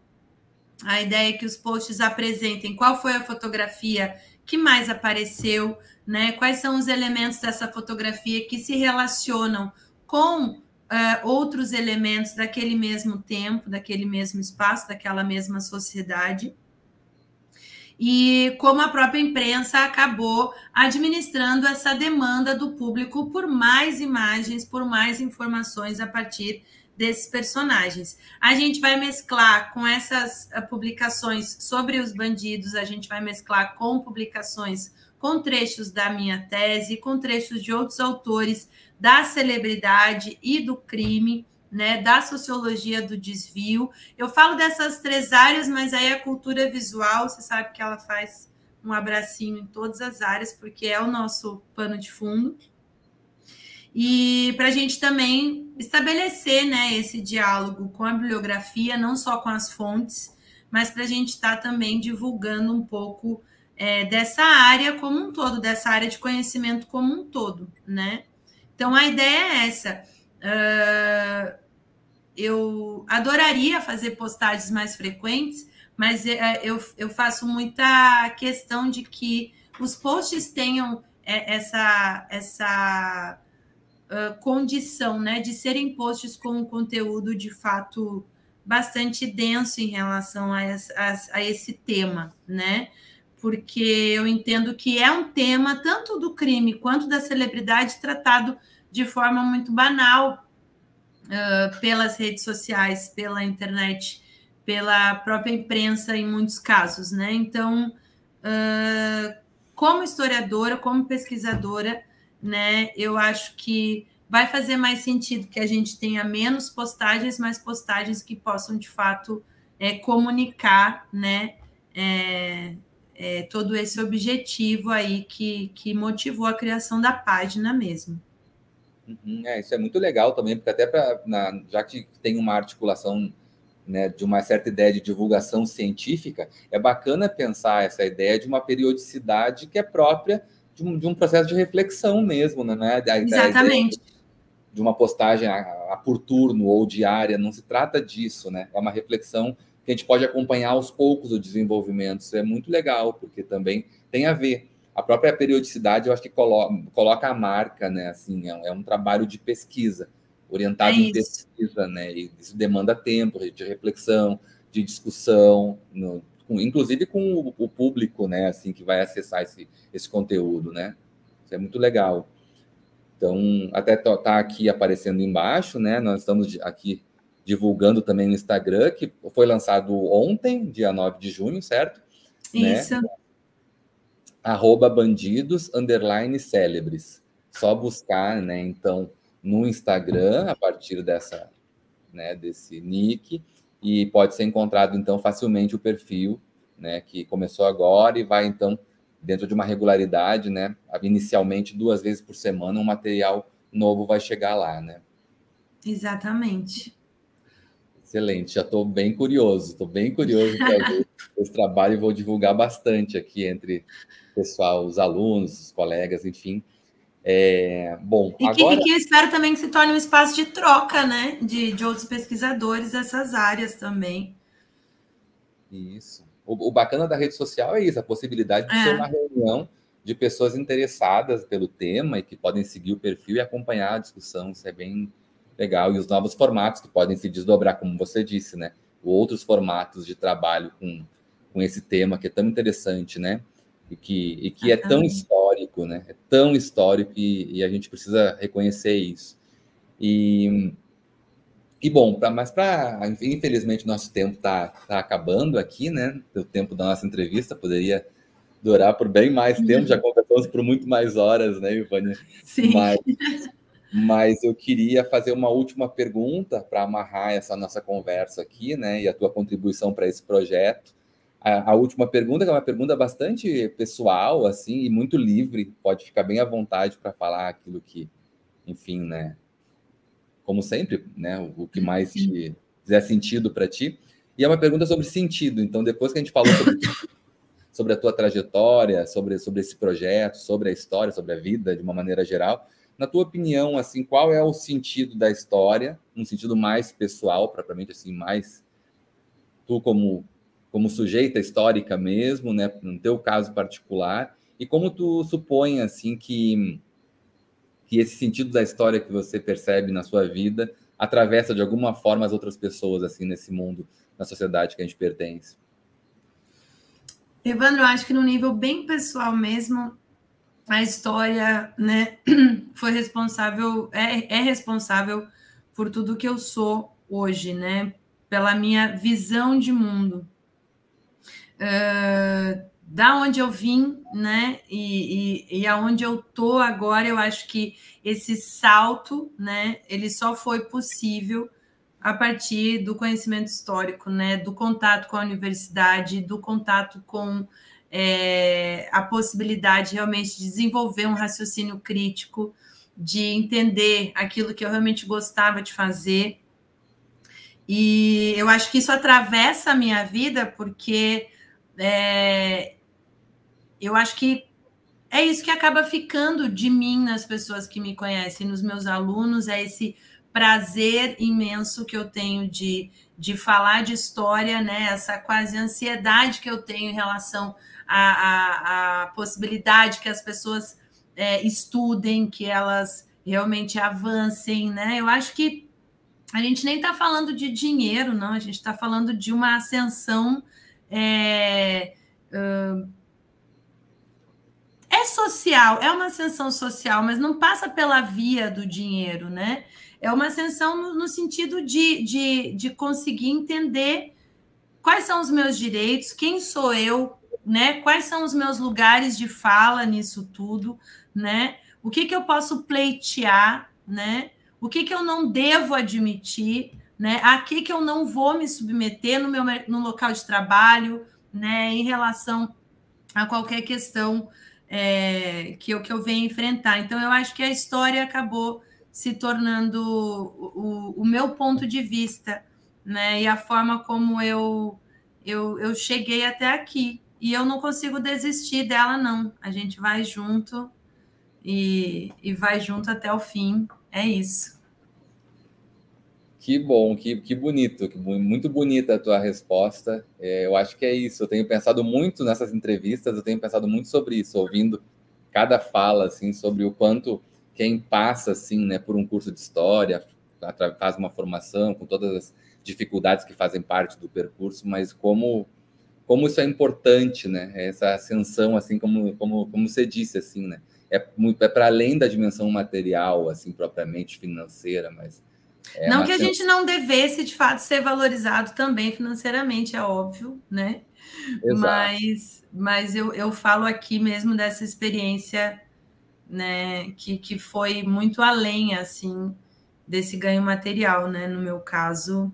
a ideia é que os posts apresentem qual foi a fotografia que mais apareceu, né? Quais são os elementos dessa fotografia que se relacionam com outros elementos daquele mesmo tempo, daquele mesmo espaço, daquela mesma sociedade. E como a própria imprensa acabou administrando essa demanda do público por mais imagens, por mais informações a partir desses personagens. A gente vai mesclar com essas publicações sobre os bandidos, a gente vai mesclar com publicações com trechos da minha tese, com trechos de outros autores da celebridade e do crime, né, da sociologia do desvio. Eu falo dessas 3 áreas, mas aí a cultura visual, você sabe que ela faz um abracinho em todas as áreas, porque é o nosso pano de fundo. E para a gente também estabelecer, né, esse diálogo com a bibliografia, não só com as fontes, mas para a gente estar também divulgando um pouco dessa área como um todo, dessa área de conhecimento como um todo, né? Então, a ideia é essa. Eu adoraria fazer postagens mais frequentes, mas eu faço muita questão de que os posts tenham essa condição, né, de serem posts com um conteúdo de fato bastante denso em relação a esse tema, né? Porque eu entendo que é um tema tanto do crime quanto da celebridade tratado de forma muito banal pelas redes sociais, pela internet, pela própria imprensa em muitos casos, né? Então, como historiadora, como pesquisadora, né, eu acho que vai fazer mais sentido que a gente tenha menos postagens, mas postagens que possam, de fato, comunicar, né, todo esse objetivo aí que motivou a criação da página mesmo. Isso é muito legal também, porque até já que tem uma articulação, né, de uma certa ideia de divulgação científica, é bacana pensar essa ideia de uma periodicidade que é própria de um processo de reflexão mesmo, né? Exatamente. De uma postagem por turno ou diária, não se trata disso, né? É uma reflexão que a gente pode acompanhar aos poucos o desenvolvimento. Isso é muito legal, porque também tem a ver. A própria periodicidade, eu acho que coloca a marca, né? Assim, é um trabalho de pesquisa, orientado em pesquisa, né? E isso demanda tempo de reflexão, de discussão, inclusive com o público, né? Assim, que vai acessar esse conteúdo, né? Isso é muito legal. Então, até tá aqui aparecendo embaixo, né? Nós estamos aqui divulgando também no Instagram, que foi lançado ontem, dia 9 de junho, certo? Isso. Né? @bandidos_célebres. Só buscar, né? Então, no Instagram, a partir desse nick, e pode ser encontrado, então, facilmente o perfil, né? Que começou agora e vai, então, dentro de uma regularidade, né? Inicialmente 2 vezes por semana, um material novo vai chegar lá, né? Exatamente. Excelente, já estou bem curioso para ver esse trabalho e vou divulgar bastante aqui entre o pessoal, os alunos, os colegas, enfim. Bom, agora... que espero também que se torne um espaço de troca, né? De outros pesquisadores dessas áreas também. Isso. O bacana da rede social é isso, a possibilidade de ser uma reunião de pessoas interessadas pelo tema e que podem seguir o perfil e acompanhar a discussão. Isso é bem legal. E os novos formatos que podem se desdobrar, como você disse, né? Outros formatos de trabalho com esse tema que é tão interessante, né? E que é tão histórico, né? É tão histórico e a gente precisa reconhecer isso. E bom, infelizmente nosso tempo está acabando aqui, né? O tempo da nossa entrevista poderia durar por bem mais tempo, já conversamos por muito mais horas, né, Ivânia? Sim. Mas eu queria fazer uma última pergunta para amarrar essa nossa conversa aqui, né? E a tua contribuição para esse projeto. A última pergunta, que é uma pergunta bastante pessoal, assim, e muito livre, pode ficar bem à vontade para falar aquilo que, enfim, né? Como sempre, né? O que mais fizer sentido para ti. E é uma pergunta sobre sentido. Então, depois que a gente falou sobre a tua trajetória, sobre esse projeto, sobre a história, sobre a vida, de uma maneira geral, na tua opinião, assim, qual é o sentido da história? Um sentido mais pessoal, propriamente assim, mais tu como sujeita histórica mesmo, né? No teu caso particular. E como tu supõe, assim, que esse sentido da história que você percebe na sua vida atravessa de alguma forma as outras pessoas, assim, nesse mundo, na sociedade que a gente pertence? Evandro, eu acho que no nível bem pessoal mesmo, a história, né, foi responsável, é responsável por tudo que eu sou hoje, né? Pela minha visão de mundo. Da onde eu vim, né, e aonde eu tô agora, eu acho que esse salto, né, ele só foi possível a partir do conhecimento histórico, né, do contato com a universidade, do contato com a possibilidade realmente de desenvolver um raciocínio crítico, de entender aquilo que eu realmente gostava de fazer. E eu acho que isso atravessa a minha vida, porque eu acho que é isso que acaba ficando de mim nas pessoas que me conhecem, nos meus alunos, é esse prazer imenso que eu tenho de falar de história, né? Essa quase ansiedade que eu tenho em relação à possibilidade que as pessoas estudem, que elas realmente avancem, né? Eu acho que a gente nem está falando de dinheiro, não, a gente está falando de uma ascensão social, é uma ascensão social, mas não passa pela via do dinheiro, né? É uma ascensão no sentido de conseguir entender quais são os meus direitos, quem sou eu, né? Quais são os meus lugares de fala nisso tudo, né? O que eu posso pleitear, né? O que eu não devo admitir, né? A que eu não vou me submeter no local de trabalho, né? Em relação a qualquer questão que eu venho enfrentar. Então, eu acho que a história acabou se tornando o meu ponto de vista, né? E a forma como eu cheguei até aqui. E eu não consigo desistir dela, não. A gente vai junto e vai junto até o fim. É isso. Que bom, que bonito, muito bonita a tua resposta. Eu acho que é isso. Eu tenho pensado muito nessas entrevistas, eu tenho pensado muito sobre isso, ouvindo cada fala, assim, sobre o quanto quem passa, assim, né, por um curso de história, faz uma formação com todas as dificuldades que fazem parte do percurso, mas como isso é importante, né? Essa ascensão, assim, como você disse, assim, né? É para além da dimensão material, assim, propriamente financeira, mas não que a gente não devesse, de fato, ser valorizado também financeiramente, é óbvio, né? Mas eu falo aqui mesmo dessa experiência, né, que foi muito além, assim, desse ganho material, né? No meu caso,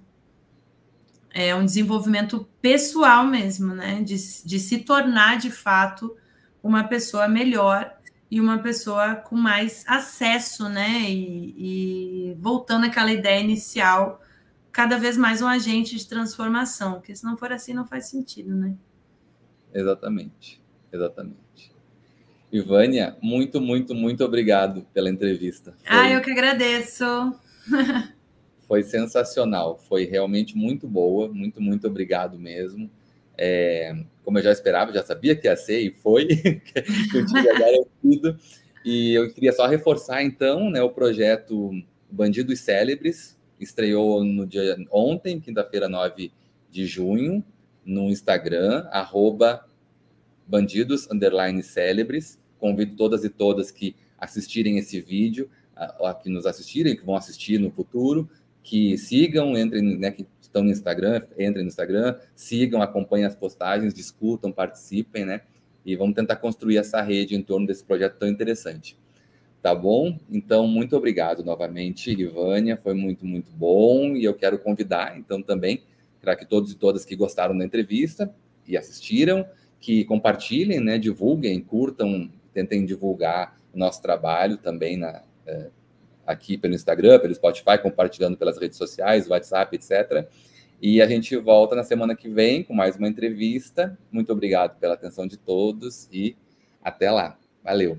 é um desenvolvimento pessoal mesmo, né? De se tornar, de fato, uma pessoa melhor e uma pessoa com mais acesso, né? E voltando àquela ideia inicial, cada vez mais um agente de transformação, porque se não for assim, não faz sentido, né? Exatamente. Ivânia, muito, muito, muito obrigado pela entrevista. Eu que agradeço. Foi sensacional, foi realmente muito boa, muito, muito obrigado mesmo. Como eu já esperava, já sabia que ia ser, e foi, que eu tinha garantido. E eu queria só reforçar, então, né, o projeto Bandidos Célebres, estreou no dia ontem, quinta-feira, 9 de junho, no Instagram, @bandidos_célebres. Convido todas e todas que assistirem esse vídeo, que nos assistirem, que vão assistir no futuro, que sigam, entrem, né, que estão no Instagram, entrem no Instagram, sigam, acompanhem as postagens, discutam, participem, né? E vamos tentar construir essa rede em torno desse projeto tão interessante. Tá bom? Então, muito obrigado novamente, Ivânia, foi muito, muito bom. E eu quero convidar, então, também, para que todos e todas que gostaram da entrevista e assistiram, que compartilhem, né, divulguem, curtam, tentem divulgar o nosso trabalho também aqui pelo Instagram, pelo Spotify, compartilhando pelas redes sociais, WhatsApp, etc. E a gente volta na semana que vem com mais uma entrevista. Muito obrigado pela atenção de todos e até lá. Valeu!